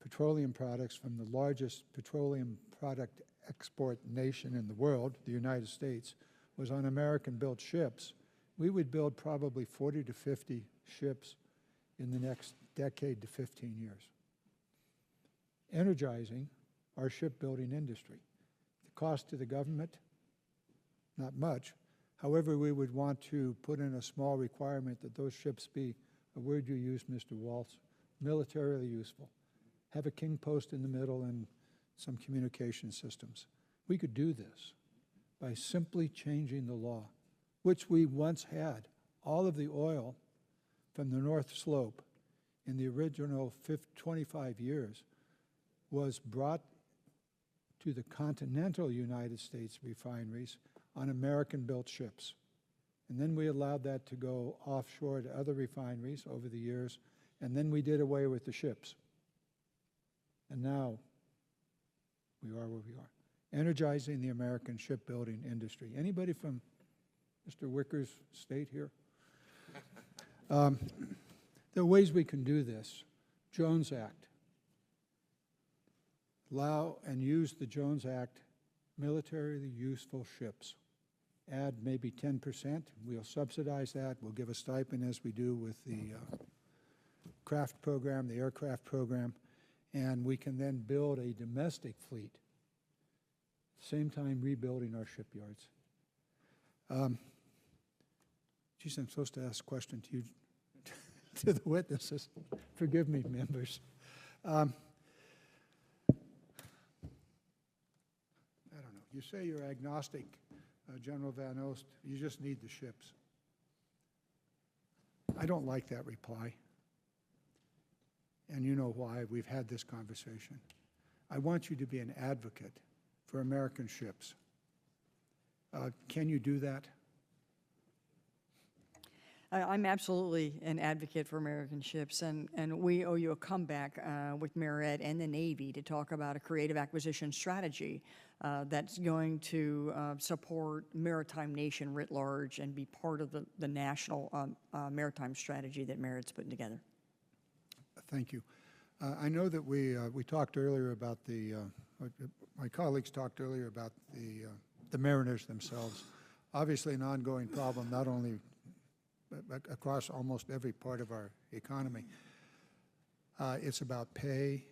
petroleum products from the largest petroleum product export nation in the world, the United States, was on American-built ships, we would build probably 40 to 50 ships in the next decade to 15 years. Energizing our shipbuilding industry. The cost to the government, not much. However, we would want to put in a small requirement that those ships be, a word you used, Mr. Waltz, militarily useful. Have a king post in the middle and some communication systems. We could do this by simply changing the law, which we once had. All of the oil from the North Slope in the original 25 years was brought to the continental United States refineries on American-built ships. And then we allowed that to go offshore to other refineries over the years, and then we did away with the ships. And now we are where we are, energizing the American shipbuilding industry. Anybody from Mr. Wicker's state here? There are ways we can do this. Jones Act. Allow and use the Jones Act militarily useful ships. Add maybe 10%. We'll subsidize that. We'll give a stipend as we do with the craft program, the aircraft program, and we can then build a domestic fleet. Same time rebuilding our shipyards. Geez, I'm supposed to ask a question to you, to the witnesses. Forgive me, members. I don't know. You say you're agnostic, General Van Oost. You just need the ships. I don't like that reply. And you know why. We've had this conversation. I want you to be an advocate for American ships. Can you do that? I'm absolutely an advocate for American ships, and we owe you a comeback with Marit and the Navy to talk about a creative acquisition strategy that's going to support maritime nation writ large and be part of the national maritime strategy that Marit's putting together. Thank you. I know that we talked earlier about my colleagues talked earlier about the mariners themselves. Obviously an ongoing problem, not only across almost every part of our economy. It's about pay,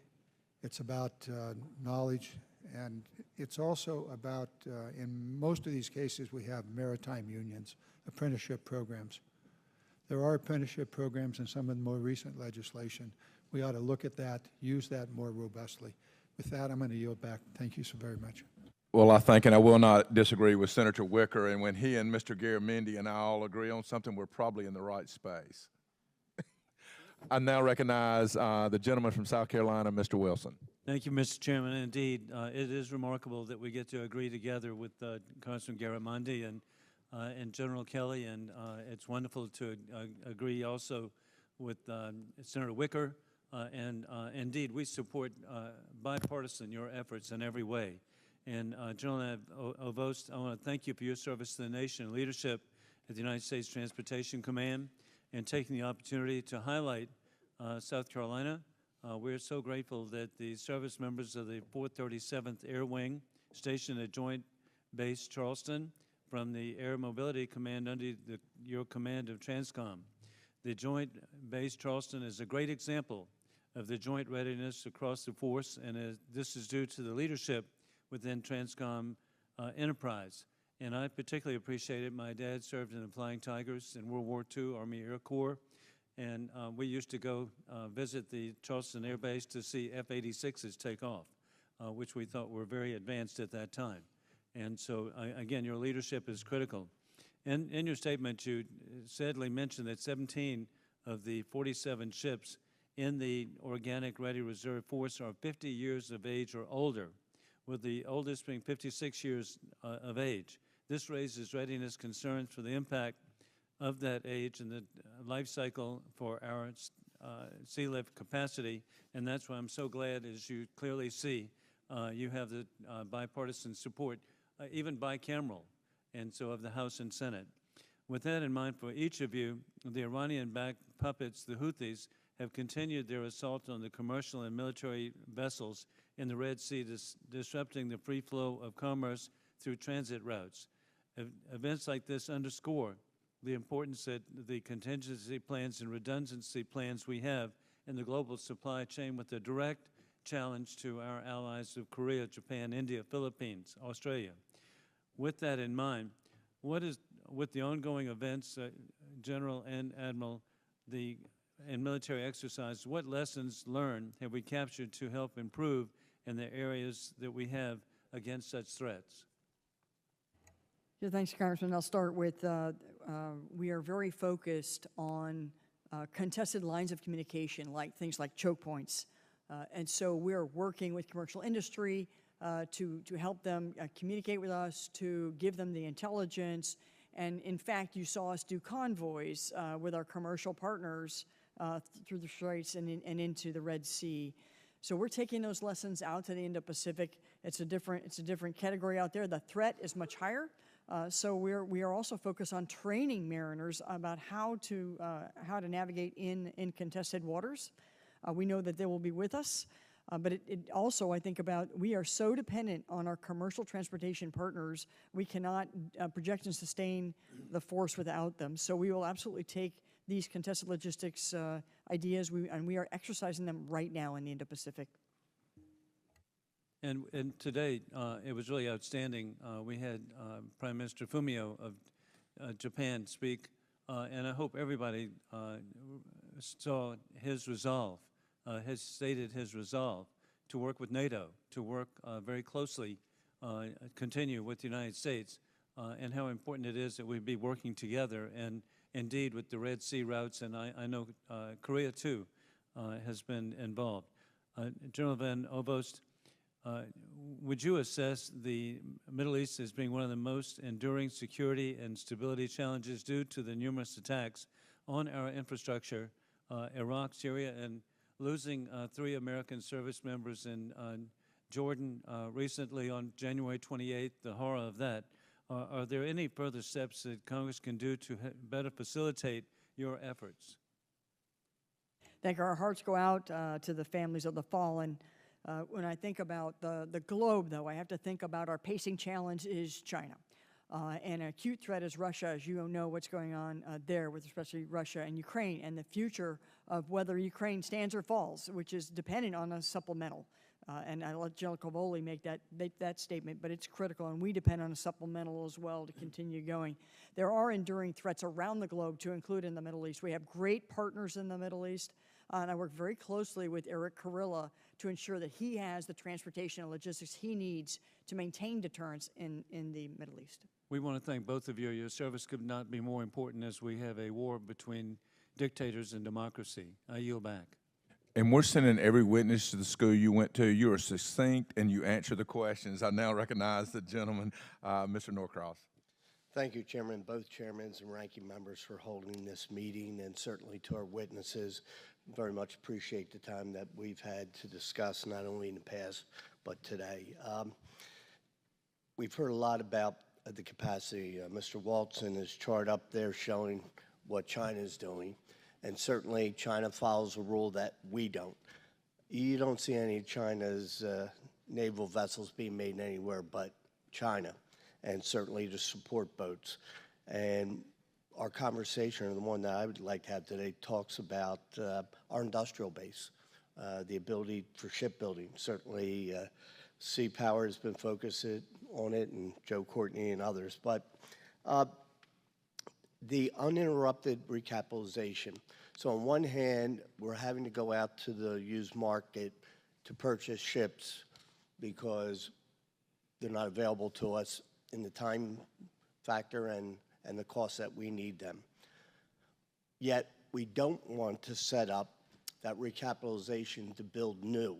it's about knowledge, and it's also about, in most of these cases, we have maritime unions, apprenticeship programs. There are apprenticeship programs in some of the more recent legislation. We ought to look at that, use that more robustly. With that, I'm going to yield back. Thank you so very much. Well, I think, and I will not disagree with Senator Wicker, and when he and Mr. Garamendi and I all agree on something, we're probably in the right space. I now recognize the gentleman from South Carolina, Mr. Wilson. Thank you, Mr. Chairman. Indeed, it is remarkable that we get to agree together with Congressman Garamendi and General Kelly, and it's wonderful to agree also with Senator Wicker, and indeed, we support bipartisan your efforts in every way. And General Ovost, I want to thank you for your service to the nation and leadership at the United States Transportation Command and taking the opportunity to highlight South Carolina. We're so grateful that the service members of the 437th Air Wing stationed at Joint Base Charleston from the Air Mobility Command under your command of Transcom. The Joint Base Charleston is a great example of the joint readiness across the force, and this is due to the leadership within Transcom enterprise. And I particularly appreciate it. My dad served in the Flying Tigers in World War II, Army Air Corps, and we used to go visit the Charleston Air Base to see F-86s take off, which we thought were very advanced at that time. And so, again, your leadership is critical. And in your statement, you sadly mentioned that 17 of the 47 ships in the Organic Ready Reserve Force are 50 years of age or older, with the oldest being 56 years of age. This raises readiness concerns for the impact of that age and the life cycle for our sea lift capacity, and that's why I'm so glad, as you clearly see, you have the bipartisan support, even bicameral, and so of the House and Senate. With that in mind, for each of you, the Iranian-backed puppets, the Houthis, have continued their assault on the commercial and military vessels in the Red Sea, disrupting the free flow of commerce through transit routes. Events like this underscore the importance that the contingency plans and redundancy plans we have in the global supply chain, with a direct challenge to our allies of Korea, Japan, India, Philippines, Australia. With that in mind, with the ongoing events, General and Admiral, and military exercises, what lessons learned have we captured to help improve in the areas that we have against such threats? Yeah, thanks, Congressman. I'll start with, we are very focused on contested lines of communication, like things like choke points. And so we're working with commercial industry to help them communicate with us, to give them the intelligence. And in fact, you saw us do convoys with our commercial partners through the Straits and into the Red Sea. So we're taking those lessons out to the Indo-Pacific. It's a different category out there. The threat is much higher. So we are also focused on training mariners about how to navigate in contested waters. We know that they will be with us, but it also, I think about, we are so dependent on our commercial transportation partners, we cannot project and sustain the force without them. So we will absolutely take these contested logistics ideas, and we are exercising them right now in the Indo-Pacific. And today, it was really outstanding. We had Prime Minister Fumio of Japan speak, and I hope everybody saw his resolve, has stated his resolve to work with NATO, to work very closely, continue with the United States, and how important it is that we be working together, and indeed with the Red Sea routes, and I know Korea too has been involved. General Van Ovost, would you assess the Middle East as being one of the most enduring security and stability challenges due to the numerous attacks on our infrastructure, Iraq, Syria, and losing 3 American service members in Jordan recently on January 28th, the horror of that? Are there any further steps that Congress can do to better facilitate your efforts? Thank you. Our hearts go out to the families of the fallen. When I think about the globe, though, I have to think about our pacing challenge is China. And an acute threat is Russia, as you know what's going on there with especially Russia and Ukraine, and the future of whether Ukraine stands or falls, which is dependent on a supplemental. And I let General Cavoli make that statement, but it's critical, and we depend on a supplemental as well to continue going. There are enduring threats around the globe, to include in the Middle East. We have great partners in the Middle East, and I work very closely with Eric Kurilla to ensure that he has the transportation and logistics he needs to maintain deterrence in the Middle East. We want to thank both of you. Your service could not be more important as we have a war between dictators and democracy. I yield back. And we're sending every witness to the school you went to. You are succinct and you answer the questions. I now recognize the gentleman, Mr. Norcross. Thank you, Chairman, both chairmen and ranking members for holding this meeting, and certainly to our witnesses. Very much appreciate the time that we've had to discuss, not only in the past, but today. We've heard a lot about the capacity. Mr. Walton has chart up there showing what China is doing. And certainly China follows a rule that we don't. You don't see any of China's naval vessels being made anywhere but China, and certainly to support boats. And our conversation, or the one that I would like to have today, talks about our industrial base, the ability for shipbuilding. Certainly Seapower has been focused on it, and Joe Courtney and others. But the uninterrupted recapitalization. So on one hand, we're having to go out to the used market to purchase ships because they're not available to us in the time factor and the cost that we need them. Yet we don't want to set up that recapitalization to build new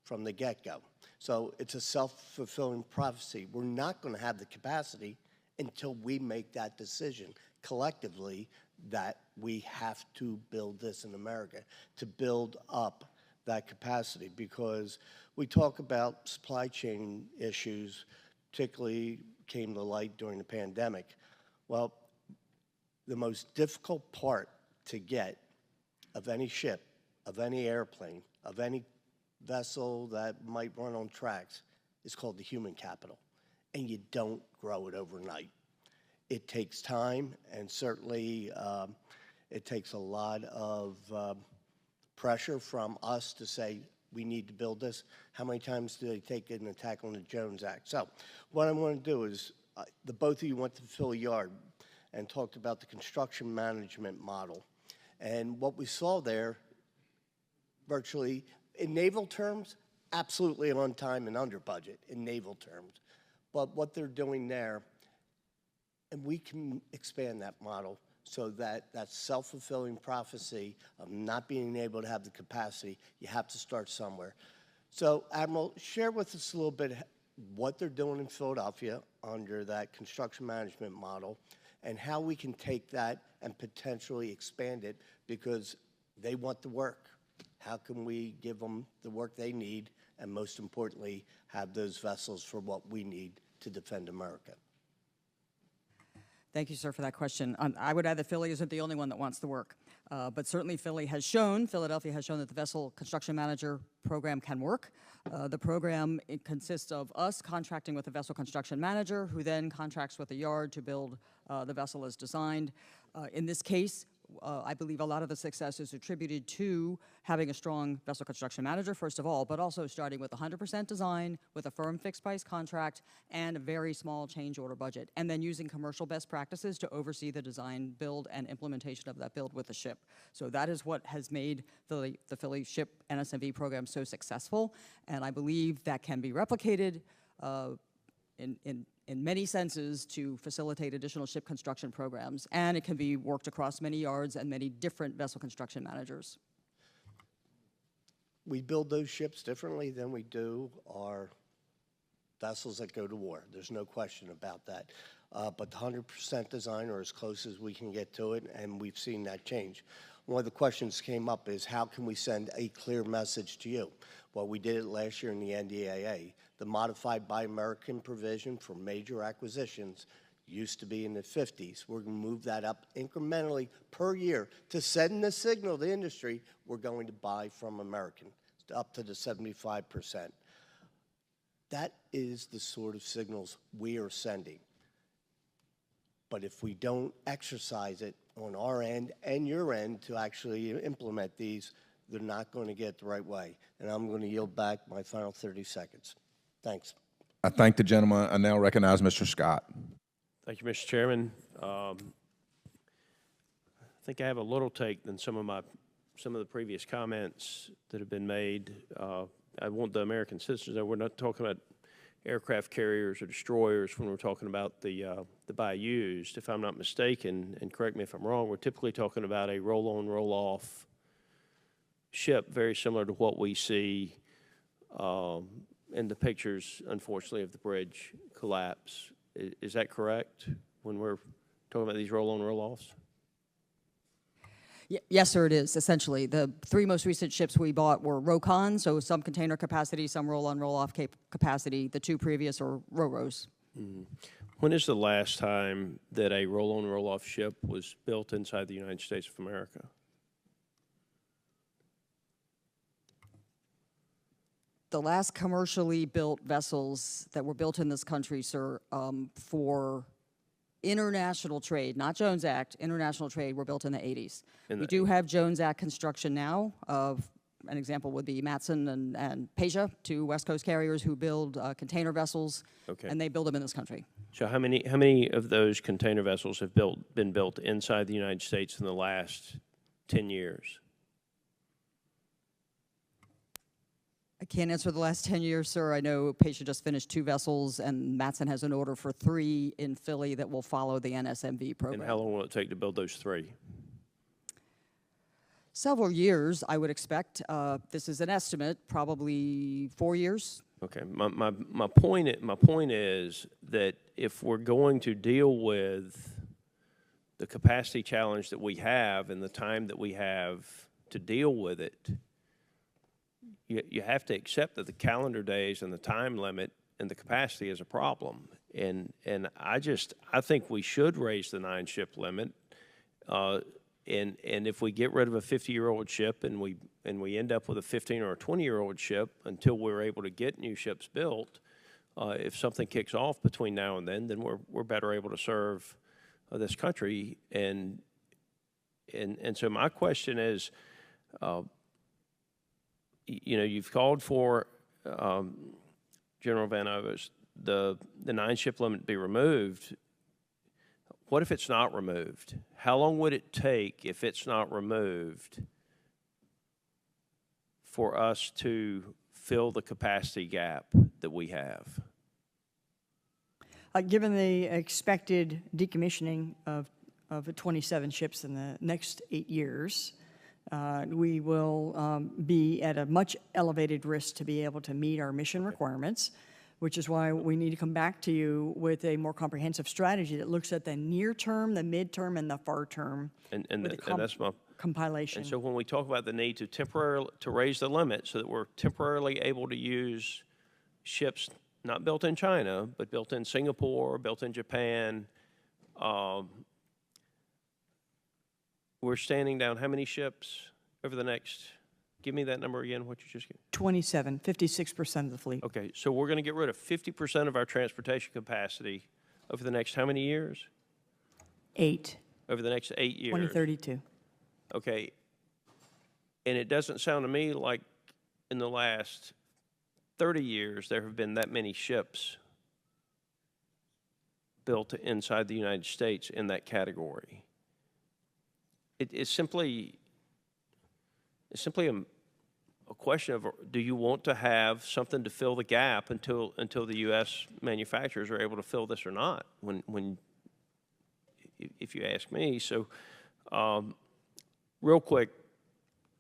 from the get-go. So it's a self-fulfilling prophecy. We're not going to have the capacity until we make that decision collectively that we have to build this in America, to build up that capacity, because we talk about supply chain issues, particularly came to light during the pandemic. Well, the most difficult part to get of any ship, of any airplane, of any vessel that might run on tracks is called the human capital, and you don't grow it overnight. It takes time, and certainly it takes a lot of pressure from us to say, we need to build this. How many times do they take an attack on the Jones Act? So what I want to do is, the both of you went to Phil Yard and talked about the construction management model. And what we saw there, virtually, in naval terms, absolutely on time and under budget in naval terms. But what they're doing there, and we can expand that model So that self-fulfilling prophecy of not being able to have the capacity, you have to start somewhere. So, Admiral, share with us a little bit what they're doing in Philadelphia under that construction management model and how we can take that and potentially expand it, because they want the work. How can we give them the work they need, and most importantly, have those vessels for what we need to defend America? Thank you, sir, for that question. I would add that Philly isn't the only one that wants the work, but certainly Philadelphia has shown that the Vessel Construction Manager program can work. The program, it consists of us contracting with the Vessel Construction Manager, who then contracts with the yard to build the vessel as designed. In this case, I believe a lot of the success is attributed to having a strong vessel construction manager, first of all, but also starting with 100% design, with a firm fixed price contract, and a very small change order budget, and then using commercial best practices to oversee the design, build, and implementation of that build with the ship. So that is what has made the Philly ship NSMV program so successful, and I believe that can be replicated in many senses to facilitate additional ship construction programs, and it can be worked across many yards and many different vessel construction managers. We build those ships differently than we do our vessels that go to war. There's no question about that. But the 100% design, or as close as we can get to it, and we've seen that change. One of the questions came up is, how can we send a clear message to you? Well, we did it last year in the NDAA. The modified Buy American provision for major acquisitions used to be in the 50s. We're going to move that up incrementally per year to send the signal to the industry we're going to buy from American, up to the 75%. That is the sort of signals we are sending. But if we don't exercise it on our end and your end to actually implement these, they're not going to get the right way. And I'm going to yield back my final 30 seconds. Thanks. I thank the gentleman. I now recognize Mr. Scott. Thank you, Mr. Chairman. I think I have a little take than some of the previous comments that have been made. I want the American citizens to know we're not talking about aircraft carriers or destroyers when we're talking about the buy used. If I'm not mistaken, and correct me if I'm wrong, we're typically talking about a roll-on, roll-off ship, very similar to what we see in the pictures, unfortunately, of the bridge collapse. Is that correct when we're talking about these roll-on, roll-offs? Yes, sir, it is, essentially. The three most recent ships we bought were ROCON, so some container capacity, some roll-on, roll-off capacity. The two previous are ROROs. Mm-hmm. When is the last time that a roll-on, roll-off ship was built inside the United States of America? The last commercially built vessels that were built in this country, sir, for international trade, not Jones Act, international trade, were built in the 80s. We do have Jones Act construction now. An example would be Matson and Peja, two West Coast carriers who build container vessels, okay, and they build them in this country. So how many of those container vessels have been built inside the United States in the last 10 years? I can't answer the last 10 years, sir. I know Peja just finished 2 vessels, and Matson has an order for 3 in Philly that will follow the NSMV program. And how long will it take to build those 3? Several years, I would expect. This is an estimate, probably 4 years. Okay. My point is that if we're going to deal with the capacity challenge that we have and the time that we have to deal with it, you have to accept that the calendar days and the time limit and the capacity is a problem. And I think we should raise the 9-ship limit. And if we get rid of a 50-year-old ship and we end up with a 15 or a 20-year-old ship until we're able to get new ships built, if something kicks off between now and then we're better able to serve this country. And so my question is, you know, you've called for General Van Ovost, the 9-ship limit be removed. What if it's not removed? How long would it take, if it's not removed, for us to fill the capacity gap that we have? Given the expected decommissioning of of 27 ships in the next 8 years, we will be at a much elevated risk to be able to meet our mission requirements, which is why we need to come back to you with a more comprehensive strategy that looks at the near term, the midterm, and the far term. And that's my compilation. And so when we talk about the need to raise the limit so that we're temporarily able to use ships not built in China, but built in Singapore, built in Japan, we're standing down how many ships over the next, give me that number again, what you just gave? 27, 56% of the fleet. Okay, so we're going to get rid of 50% of our transportation capacity over the next how many years? 8. Over the next 8 years. 2032. Okay, and it doesn't sound to me like in the last 30 years there have been that many ships built inside the United States in that category. It's simply a question of, do you want to have something to fill the gap until the U.S. manufacturers are able to fill this or not? If you ask me. So, real quick,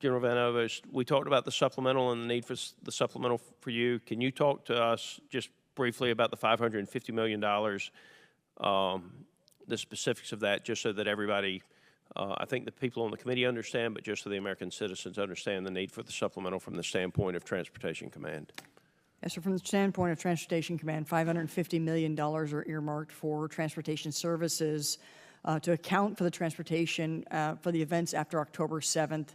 General Van Ovost, we talked about the supplemental and the need for the supplemental for you. Can you talk to us just briefly about the $550 million, the specifics of that, just so that everybody, I think the people on the committee understand, but just so the American citizens understand the need for the supplemental from the standpoint of Transportation Command? Yes, sir. From the standpoint of Transportation Command, $550 million are earmarked for transportation services to account for the transportation for the events after October 7th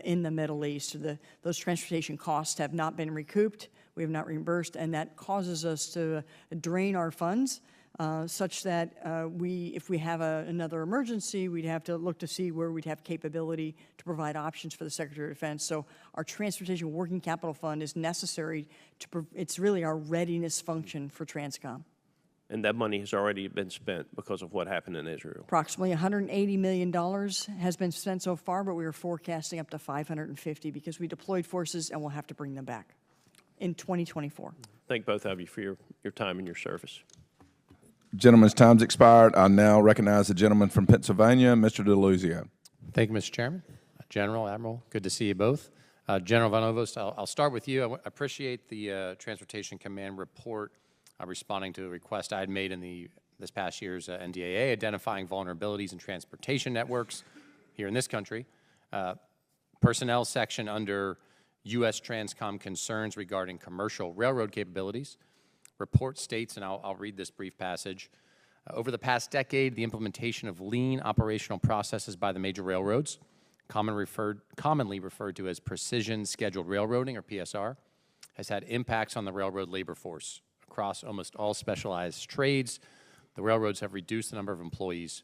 in the Middle East. Those transportation costs have not been recouped. We have not reimbursed, and that causes us to drain our funds such that if we have another emergency, we'd have to look to see where we'd have capability to provide options for the Secretary of Defense. So our Transportation Working Capital Fund is necessary it's really our readiness function for Transcom. And that money has already been spent because of what happened in Israel. Approximately $180 million has been spent so far, but we are forecasting up to $550 because we deployed forces and we'll have to bring them back in 2024. Thank both of you for your time and your service. Gentleman's time's expired. I now recognize the gentleman from Pennsylvania, Mr. DeLuzio. Thank you, Mr. Chairman. General, Admiral, good to see you both. General Van Ovost, I'll start with you. I appreciate the Transportation Command report responding to a request I had made in this past year's NDAA, identifying vulnerabilities in transportation networks here in this country. Personnel section under U.S. Transcom concerns regarding commercial railroad capabilities. Report states, and I'll read this brief passage, over the past decade, the implementation of lean operational processes by the major railroads, commonly referred to as precision scheduled railroading, or PSR, has had impacts on the railroad labor force. Across almost all specialized trades, the railroads have reduced the number of employees.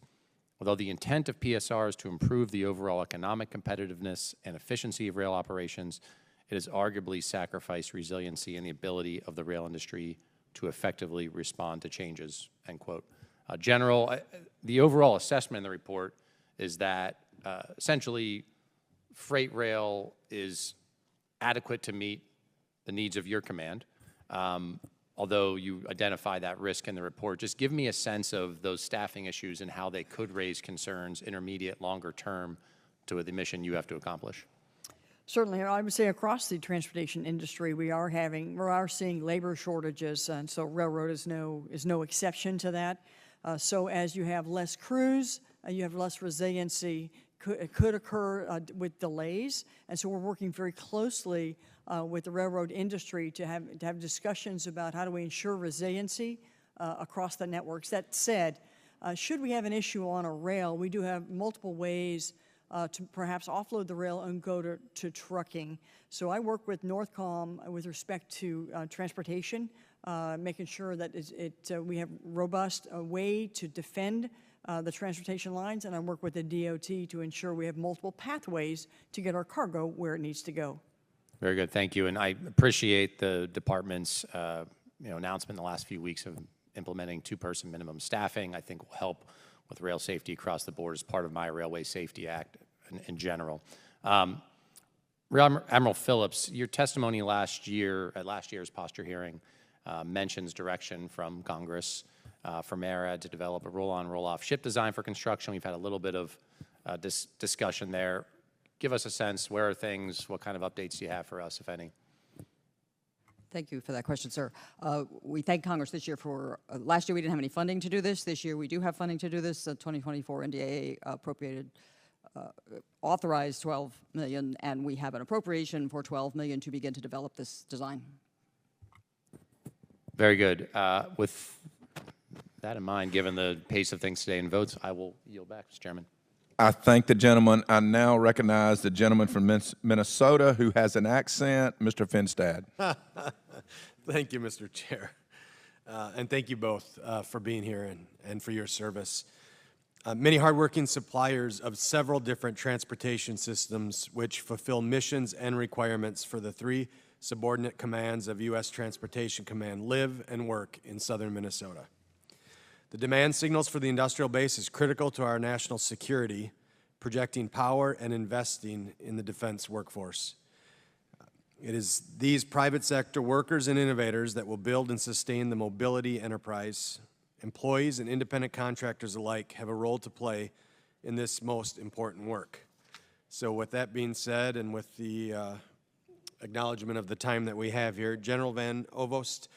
Although the intent of PSR is to improve the overall economic competitiveness and efficiency of rail operations, it has arguably sacrificed resiliency and the ability of the rail industry to effectively respond to changes, end quote. General, the overall assessment in the report is that essentially freight rail is adequate to meet the needs of your command. Although you identify that risk in the report, just give me a sense of those staffing issues and how they could raise concerns intermediate, longer term to the mission you have to accomplish. Certainly, I would say across the transportation industry, we are seeing labor shortages, and so railroad is no exception to that. So as you have less crews, you have less resiliency. It could occur with delays, and so we're working very closely with the railroad industry to have discussions about how do we ensure resiliency across the networks. That said, should we have an issue on a rail, we do have multiple ways to perhaps offload the rail and go to trucking. So I work with Northcom with respect to transportation, making sure that we have robust way to defend the transportation lines, and I work with the DOT to ensure we have multiple pathways to get our cargo where it needs to go. Very good, thank you. And I appreciate the department's announcement in the last few weeks of implementing 2-person minimum staffing. I think will help with rail safety across the board as part of my Railway Safety Act in general. Rear Admiral Phillips, your testimony at last year's posture hearing mentions direction from Congress for MARAD to develop a roll-on, roll-off ship design for construction. We've had a little bit of discussion there. Give us a sense, where are things, what kind of updates do you have for us, if any? Thank you for that question, sir. We thank Congress this year for, last year we didn't have any funding to do this. This year we do have funding to do this. 2024 NDAA appropriated, authorized $12 million, and we have an appropriation for $12 million to begin to develop this design. Very good. With that in mind, given the pace of things today and votes, I will yield back, Mr. Chairman. I thank the gentleman. I now recognize the gentleman from Minnesota who has an accent, Mr. Finstad. Thank you, Mr. Chair. And thank you both for being here and for your service. Many hardworking suppliers of several different transportation systems which fulfill missions and requirements for the 3 subordinate commands of U.S. Transportation Command live and work in southern Minnesota. The demand signals for the industrial base is critical to our national security, projecting power and investing in the defense workforce. It is these private sector workers and innovators that will build and sustain the mobility enterprise. Employees and independent contractors alike have a role to play in this most important work. So with that being said, and with the acknowledgement of the time that we have here, General Van Ovost,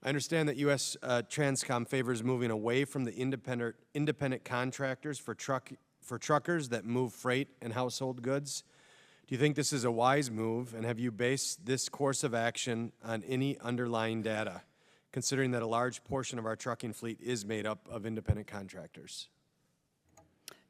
I understand that U.S. Transcom favors moving away from the independent contractors for truckers that move freight and household goods. Do you think this is a wise move, and have you based this course of action on any underlying data, considering that a large portion of our trucking fleet is made up of independent contractors?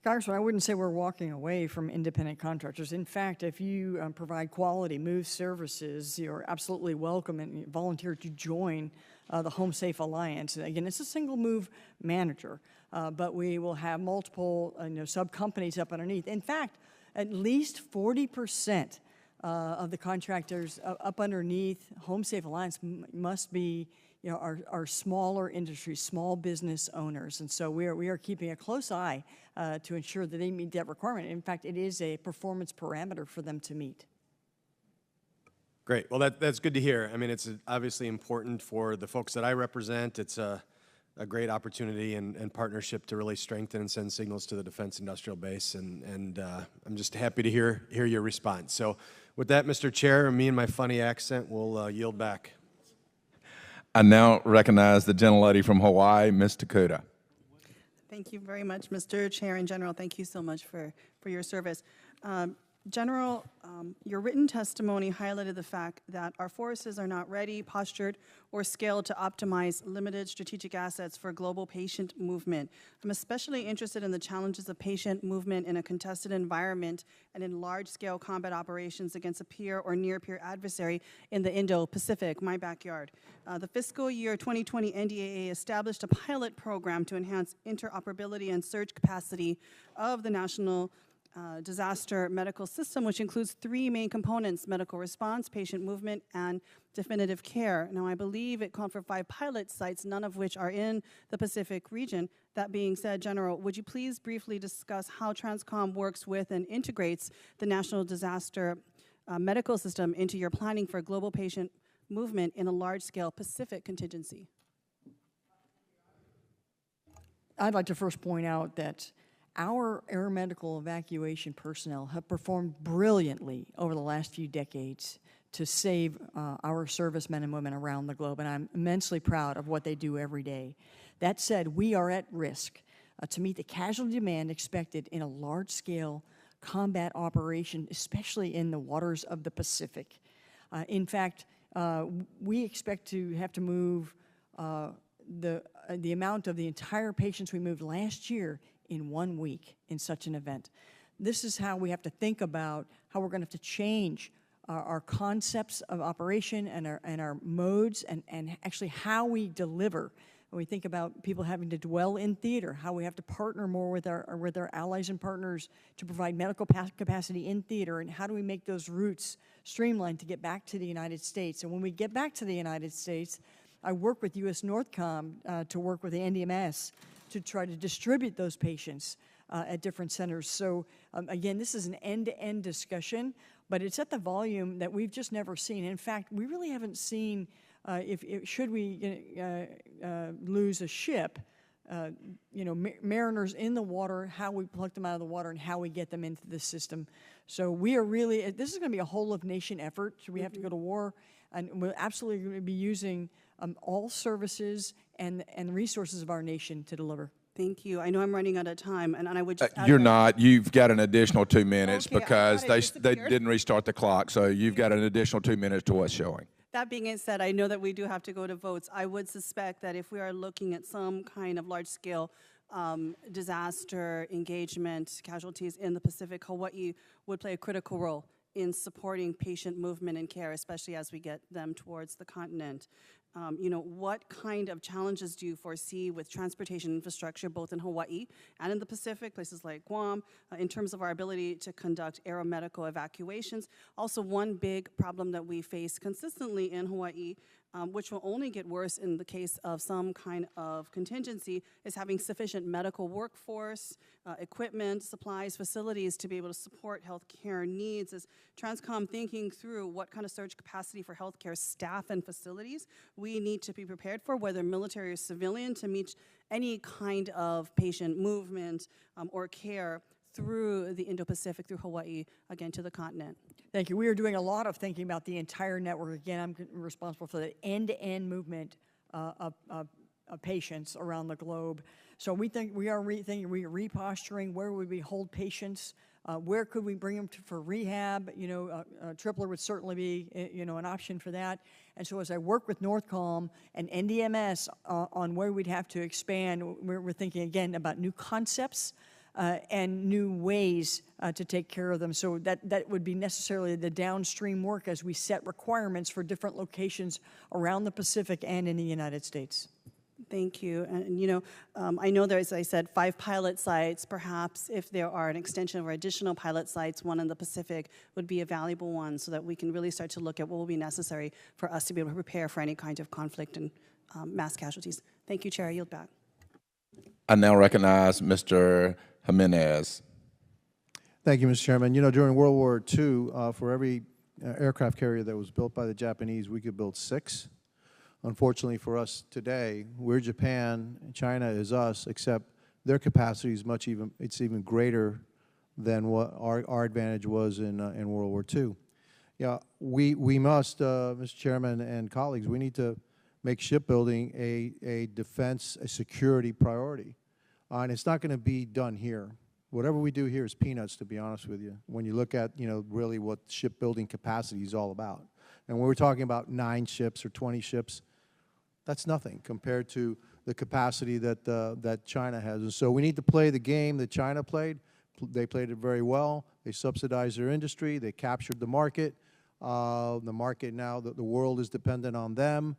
Congressman, I wouldn't say we're walking away from independent contractors. In fact, if you provide quality move services, you're absolutely welcome and volunteer to join the Home Safe Alliance. And again, it's a single move manager, but we will have multiple sub-companies up underneath. In fact, at least 40% of the contractors up underneath Home Safe Alliance must be are smaller industries, small business owners. And so we are keeping a close eye to ensure that they meet that requirement. In fact, it is a performance parameter for them to meet. Great. Well, that's good to hear. I mean, it's obviously important for the folks that I represent. It's a great opportunity and partnership to really strengthen and send signals to the defense industrial base. And I'm just happy to hear your response. So with that, Mr. Chair, me and my funny accent will yield back. I now recognize the gentlelady from Hawaii, Ms. Takuda. Thank you very much, Mr. Chair and General. Thank you so much for your service. General, your written testimony highlighted the fact that our forces are not ready, postured, or scaled to optimize limited strategic assets for global patient movement. I'm especially interested in the challenges of patient movement in a contested environment and in large-scale combat operations against a peer or near-peer adversary in the Indo-Pacific, my backyard. The fiscal year 2020 NDAA established a pilot program to enhance interoperability and surge capacity of the national disaster medical system, which includes 3 main components: medical response, patient movement, and definitive care. Now, I believe it called for 5 pilot sites, none of which are in the Pacific region. That being said, General, would you please briefly discuss how Transcom works with and integrates the national disaster medical system into your planning for global patient movement in a large-scale Pacific contingency? I'd like to first point out that our aeromedical evacuation personnel have performed brilliantly over the last few decades to save our servicemen and women around the globe, and I'm immensely proud of what they do every day. That said, we are at risk to meet the casualty demand expected in a large-scale combat operation, especially in the waters of the Pacific. In fact, we expect to have to move the amount of the entire patients we moved last year in 1 week in such an event. This is how we have to think about how we're going to have to change our concepts of operation and our modes and actually how we deliver. When we think about people having to dwell in theater, how we have to partner more with our allies and partners to provide medical capacity in theater, and how do we make those routes streamlined to get back to the United States. And when we get back to the United States, I work with U.S. NORTHCOM to work with the NDMS to try to distribute those patients at different centers. So again, this is an end-to-end discussion, but it's at the volume that we've just never seen. In fact, we really haven't seen, should we lose a ship, mariners in the water, how we pluck them out of the water, and how we get them into the system. So we are really, this is going to be a whole of nation effort. So we have to go to war, and we're absolutely going to be using all services and resources of our nation to deliver. Thank you. I know I'm running out of time, and I would just add You're that- not. You've got an additional 2 minutes Okay, I because thought I they disappeared. didn't restart the clock. So you've got an additional 2 minutes to what's showing. That being said, I know that we do have to go to votes. I would suspect that if we are looking at some kind of large-scale disaster engagement casualties in the Pacific, Hawaii would play a critical role in supporting patient movement and care, especially as we get them towards the continent. What kind of challenges do you foresee with transportation infrastructure, both in Hawaii and in the Pacific, places like Guam, in terms of our ability to conduct aeromedical evacuations? Also, one big problem that we face consistently in Hawaii, which will only get worse in the case of some kind of contingency, is having sufficient medical workforce, equipment, supplies, facilities to be able to support healthcare needs. Is Transcom thinking through what kind of surge capacity for healthcare staff and facilities we need to be prepared for, whether military or civilian, to meet any kind of patient movement or care through the Indo-Pacific, through Hawaii, again, to the continent? Thank you. We are doing a lot of thinking about the entire network. Again, I'm responsible for the end-to-end movement of patients around the globe. So we think we are rethinking, reposturing, where would we hold patients, where could we bring them to for rehab? Tripler would certainly be, an option for that. And so as I work with Northcom and NDMS on where we'd have to expand, we're thinking again about new concepts and new ways to take care of them. So that would be necessarily the downstream work as we set requirements for different locations around the Pacific and in the United States. Thank you. And, I know there's, as I said, 5 pilot sites. Perhaps if there are an extension or additional pilot sites, one in the Pacific would be a valuable one so that we can really start to look at what will be necessary for us to be able to prepare for any kind of conflict and mass casualties. Thank you, Chair. I yield back. I now recognize Mr. Jimenez. Thank you, Mr. Chairman. During World War II, for every aircraft carrier that was built by the Japanese, we could build 6. Unfortunately for us today, we're Japan, China is us, except their capacity is it's even greater than what our advantage was in World War II. Yeah, we must, Mr. Chairman and colleagues, we need to make shipbuilding a defense, a security priority. And it's not going to be done here. Whatever we do here is peanuts, to be honest with you, when you look at, really what shipbuilding capacity is all about. And when we're talking about 9 ships or 20 ships, that's nothing compared to the capacity that China has. And so we need to play the game that China played. They played it very well. They subsidized their industry. They captured the market. The market now, the world is dependent on them.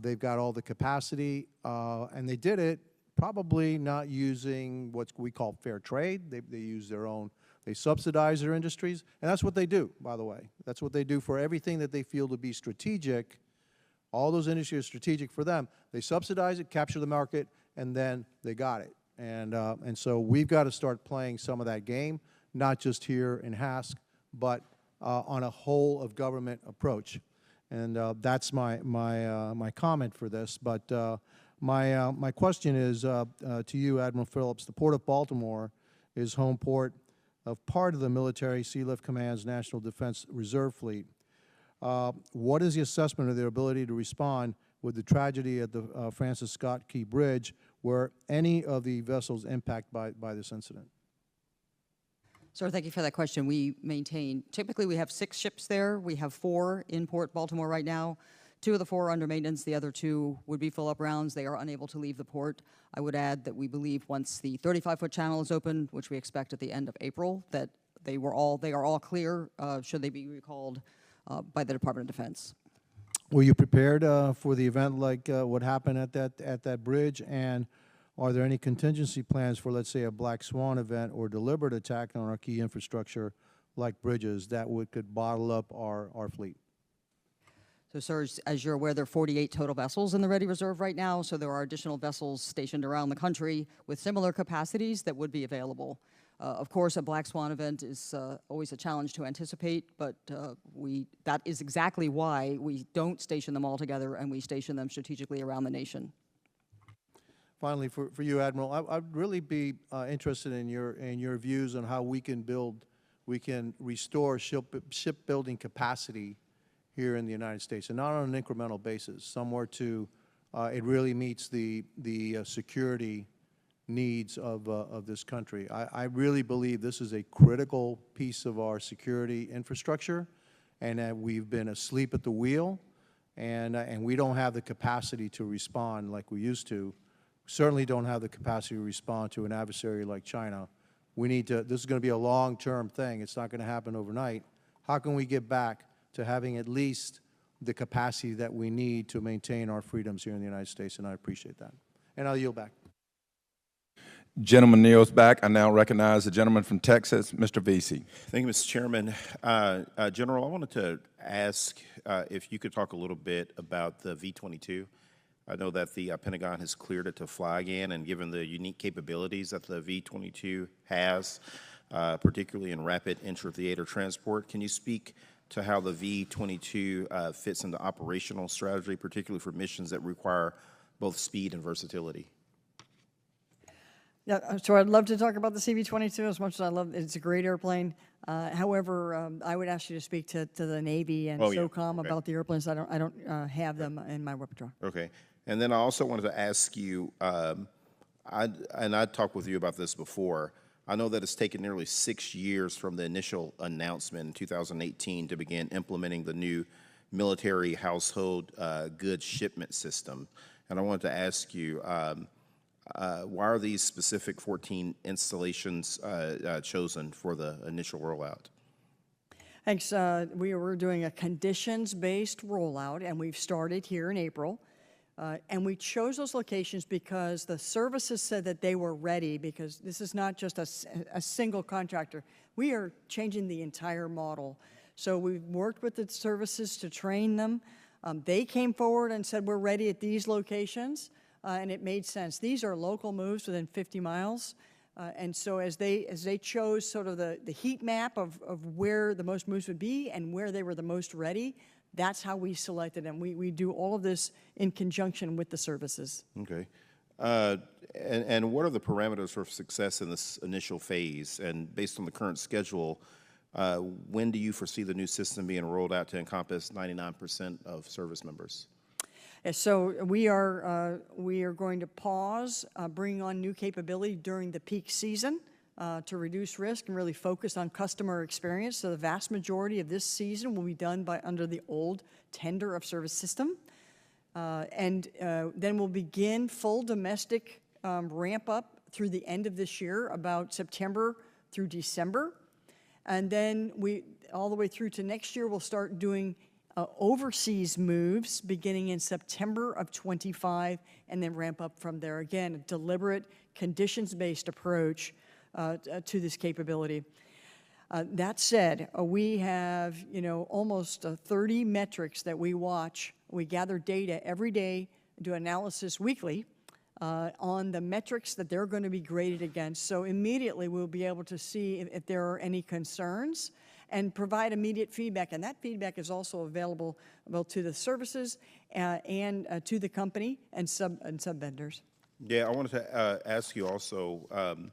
They've got all the capacity, and they did it probably not using what we call fair trade. They use their own, they subsidize their industries, and that's what they do, by the way. That's what they do for everything that they feel to be strategic. All those industries are strategic for them. They subsidize it, capture the market, and then they got it. And so we've got to start playing some of that game, not just here in HASC, but on a whole of government approach. And that's my comment for this. But my question is to you, Admiral Phillips. The Port of Baltimore is home port of part of the Military Sealift Command's National Defense Reserve Fleet. What is the assessment of their ability to respond with the tragedy at the Francis Scott Key Bridge, where any of the vessels impacted by this incident? Sir, thank you for that question. We maintain, typically we have 6 ships there. We have 4 in Port Baltimore right now. 2 of the 4 are under maintenance. The other 2 would be fill-up rounds. They are unable to leave the port. I would add that we believe once the 35-foot channel is open, which we expect at the end of April, that they are all clear should they be recalled by the Department of Defense. Were you prepared for the event like what happened at that bridge? And are there any contingency plans for, let's say, a Black Swan event or deliberate attack on our key infrastructure like bridges that could bottle up our fleet? So, sir, as you're aware, there are 48 total vessels in the Ready Reserve right now, so there are additional vessels stationed around the country with similar capacities that would be available. Of course, a Black Swan event is always a challenge to anticipate, but that is exactly why we don't station them all together and we station them strategically around the nation. finally, for you, Admiral, I'd really be interested in your views on how we can restore shipbuilding capacity here in the United States, and not on an incremental basis, somewhere to it really meets the security needs of this country. I really believe this is a critical piece of our security infrastructure, and that we've been asleep at the wheel, and we don't have the capacity to respond like we used to. Certainly don't have the capacity to respond to an adversary like China. We need to, this is going to be a long-term thing. It's not going to happen overnight. How can we get back to having at least the capacity that we need to maintain our freedoms here in the United States? And I appreciate that. And I'll yield back. Gentleman kneels back. I now recognize the gentleman from Texas, Mr. Vesey. Thank you, Mr. Chairman. General, I wanted to ask if you could talk a little bit about the V-22. I know that the Pentagon has cleared it to fly again, and given the unique capabilities that the V-22 has, particularly in rapid intra-theater transport, can you speak to how the V-22 fits into operational strategy, particularly for missions that require both speed and versatility? Yeah, so I'd love to talk about the CV-22 as much as I love it. It's a great airplane. However, I would ask you to speak to the Navy and SOCOM about the airplanes. I don't have them in my repertoire. Okay. And then I also wanted to ask you, I talked with you about this before. I know that it's taken nearly 6 years from the initial announcement in 2018 to begin implementing the new military household goods shipment system. And I wanted to ask you, why are these specific 14 installations chosen for the initial rollout? Thanks. We were doing a conditions-based rollout, and we've started here in April. And we chose those locations because the services said that they were ready, because this is not just a single contractor. We are changing the entire model. So we've worked with the services to train them. They came forward and said, we're ready at these locations, and it made sense. These are local moves within 50 miles. And so as they chose sort of the heat map of where the most moves would be and where they were the most ready, that's how we selected them. We do all of this in conjunction with the services. Okay. And what are the parameters for success in this initial phase? And based on the current schedule, when do you foresee the new system being rolled out to encompass 99% of service members? So we are going to pause bringing on new capability during the peak season to reduce risk and really focus on customer experience. So the vast majority of this season will be done under the old tender of service system. And then we'll begin full domestic ramp up through the end of this year, about September through December. And then all the way through to next year, we'll start doing overseas moves beginning in September of 25, and then ramp up from there. Again, a deliberate, conditions-based approach to this capability. That said, we have almost 30 metrics that we watch. We gather data every day, do analysis weekly on the metrics that they're going to be graded against. So immediately we'll be able to see if there are any concerns and provide immediate feedback. And that feedback is also available both to the services and to the company and sub vendors. Yeah, I wanted to ask you also,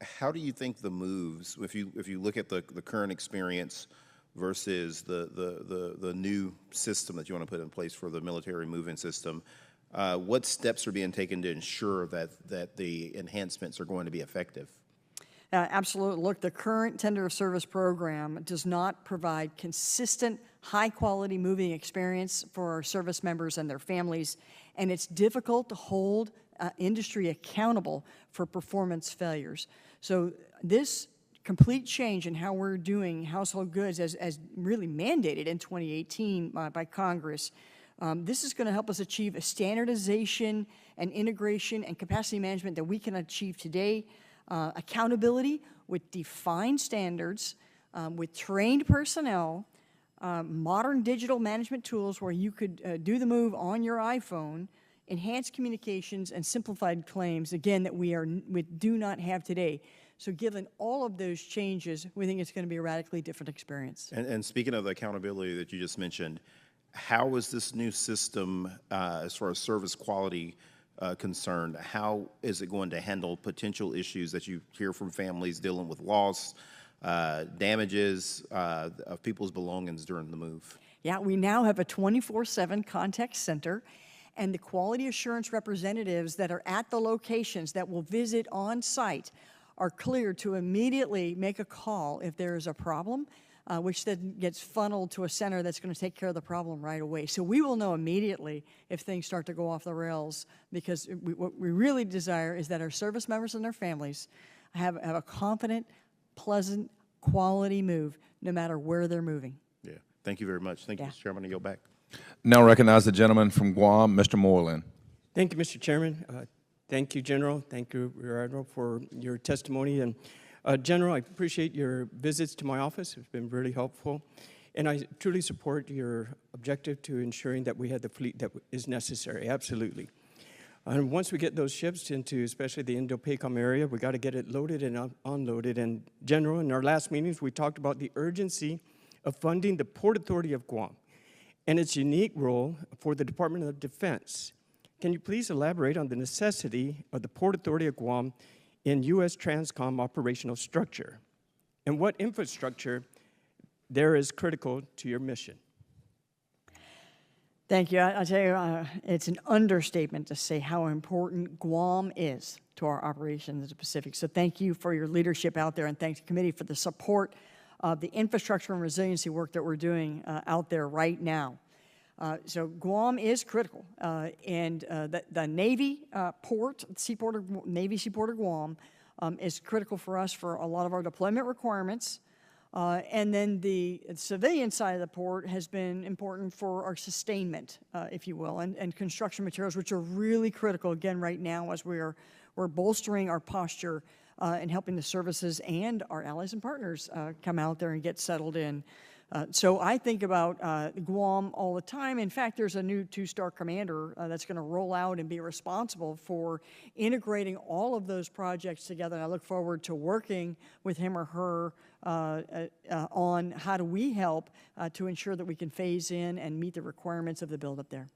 how do you think the moves, if you look at the current experience versus the new system that you want to put in place for the military move-in system, what steps are being taken to ensure that the enhancements are going to be effective? Absolutely. Look, the current tender of service program does not provide consistent, high-quality moving experience for our service members and their families, and it's difficult to hold industry accountable for performance failures. So this complete change in how we're doing household goods, as really mandated in 2018 by Congress, this is going to help us achieve a standardization and integration and capacity management that we can achieve today. Accountability with defined standards, with trained personnel, modern digital management tools where you could do the move on your iPhone, enhanced communications, and simplified claims, again, that we do not have today. So given all of those changes, we think it's going to be a radically different experience. And speaking of the accountability that you just mentioned, how is this new system, as far as service quality, concerned, how is it going to handle potential issues that you hear from families dealing with loss, damages of people's belongings during the move? Yeah, we now have a 24/7 contact center, and the quality assurance representatives that are at the locations that will visit on site are cleared to immediately make a call if there is a problem, which then gets funneled to a center that's going to take care of the problem right away. So we will know immediately if things start to go off the rails, because what we really desire is that our service members and their families have a confident, pleasant, quality move, no matter where they're moving. Yeah, thank you very much. Thank you, Mr. Chairman. I yield back. Now recognize the gentleman from Guam, Mr. Moreland. Thank you, Mr. Chairman. Thank you, General. Thank you, Rear Admiral, for your testimony. And General, I appreciate your visits to my office. It's been really helpful. And I truly support your objective to ensuring that we have the fleet that is necessary. Absolutely. And once we get those ships into especially the Indo-PACOM area, we got to get it loaded and unloaded. And General, in our last meetings, we talked about the urgency of funding the Port Authority of Guam and its unique role for the Department of Defense. Can you please elaborate on the necessity of the Port Authority of Guam in U.S. Transcom operational structure, and what infrastructure there is critical to your mission? Thank you. I'll tell you, it's an understatement to say how important Guam is to our operations in the Pacific. So thank you for your leadership out there, and thanks to the committee for the support of the infrastructure and resiliency work that we're doing out there right now. So Guam is critical, and the Navy Navy Seaport of Guam is critical for us for a lot of our deployment requirements. And then the civilian side of the port has been important for our sustainment, if you will, and construction materials, which are really critical, again, right now as we're bolstering our posture and helping the services and our allies and partners come out there and get settled in. So I think about Guam all the time. In fact, there's a new 2-star commander that's going to roll out and be responsible for integrating all of those projects together. And I look forward to working with him or her on how do we help to ensure that we can phase in and meet the requirements of the buildup there.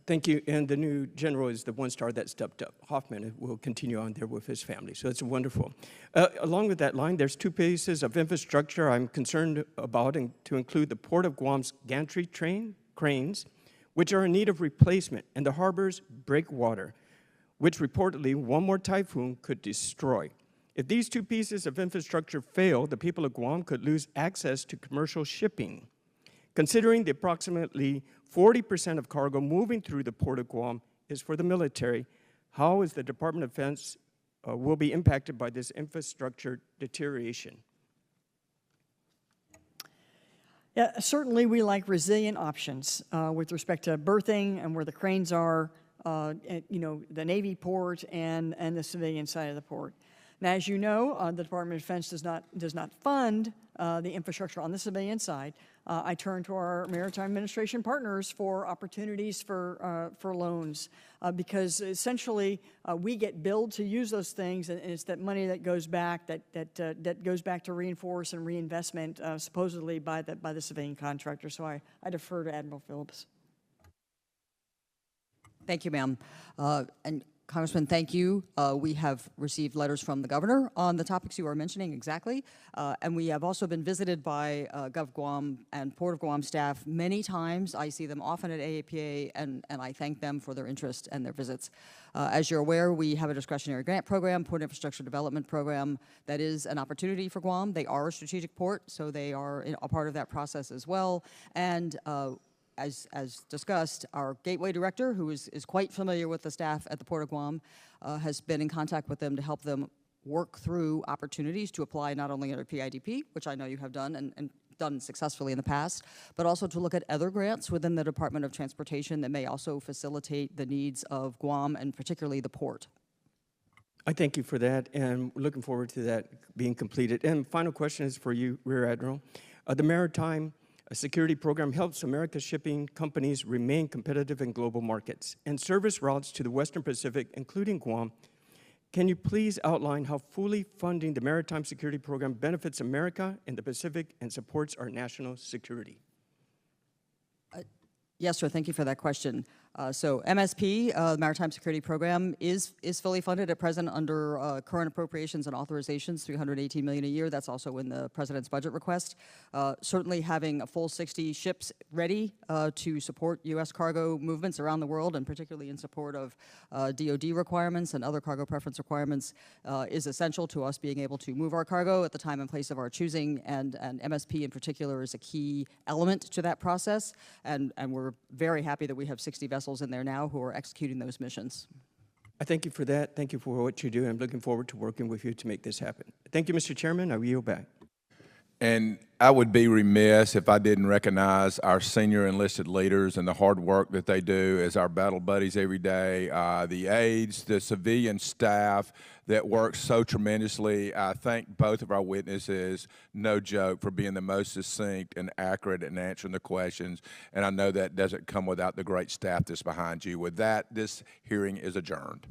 Thank you. And the new general is the 1-star that stepped up. Hoffman will continue on there with his family. So it's wonderful. Along with that line, there's 2 pieces of infrastructure I'm concerned about, and to include the Port of Guam's gantry cranes, which are in need of replacement, and the harbor's breakwater, which reportedly one more typhoon could destroy. If these 2 pieces of infrastructure fail, the people of Guam could lose access to commercial shipping. Considering the approximately 40% of cargo moving through the Port of Guam is for the military, how is the Department of Defense will be impacted by this infrastructure deterioration? Yeah, certainly we like resilient options with respect to berthing and where the cranes are, you know, the Navy port and the civilian side of the port. Now, as you know, the Department of Defense does not fund the infrastructure on the civilian side. I turn to our Maritime Administration partners for opportunities for loans because essentially we get billed to use those things, and it's that money that goes back that goes back to reinforce and reinvestment supposedly by the civilian contractor. So I defer to Admiral Phillips. Thank you, ma'am. And Congressman, thank you. We have received letters from the governor on the topics you are mentioning exactly, and we have also been visited by Gov Guam and Port of Guam staff many times. I see them often at AAPA, and I thank them for their interest and their visits. As you're aware, we have a discretionary grant program, Port Infrastructure Development Program, that is an opportunity for Guam. They are a strategic port, so they are a part of that process as well. And as discussed, our Gateway Director, who is quite familiar with the staff at the Port of Guam, has been in contact with them to help them work through opportunities to apply not only under PIDP, which I know you have done and done successfully in the past, but also to look at other grants within the Department of Transportation that may also facilitate the needs of Guam and particularly the port. I thank you for that, and we're looking forward to that being completed. And final question is for you, Rear Admiral. The Maritime Security Program helps America's shipping companies remain competitive in global markets and service routes to the Western Pacific, including Guam. Can you please outline how fully funding the Maritime Security Program benefits America in the Pacific and supports our national security? Yes, sir. Thank you for that question. So MSP, the Maritime Security Program, is fully funded at present under current appropriations and authorizations, $318 million a year. That's also in the President's budget request. Certainly having a full 60 ships ready to support U.S. cargo movements around the world, and particularly in support of DoD requirements and other cargo preference requirements, is essential to us being able to move our cargo at the time and place of our choosing, and MSP in particular is a key element to that process, and we're very happy that we have 60 vessels in there now who are executing those missions. I thank you for that. Thank you for what you do. I'm looking forward to working with you to make this happen. Thank you, Mr. Chairman. I yield back. And I would be remiss if I didn't recognize our senior enlisted leaders and the hard work that they do as our battle buddies every day, the aides, the civilian staff that work so tremendously. I thank both of our witnesses, no joke, for being the most succinct and accurate in answering the questions. And I know that doesn't come without the great staff that's behind you. With that, this hearing is adjourned.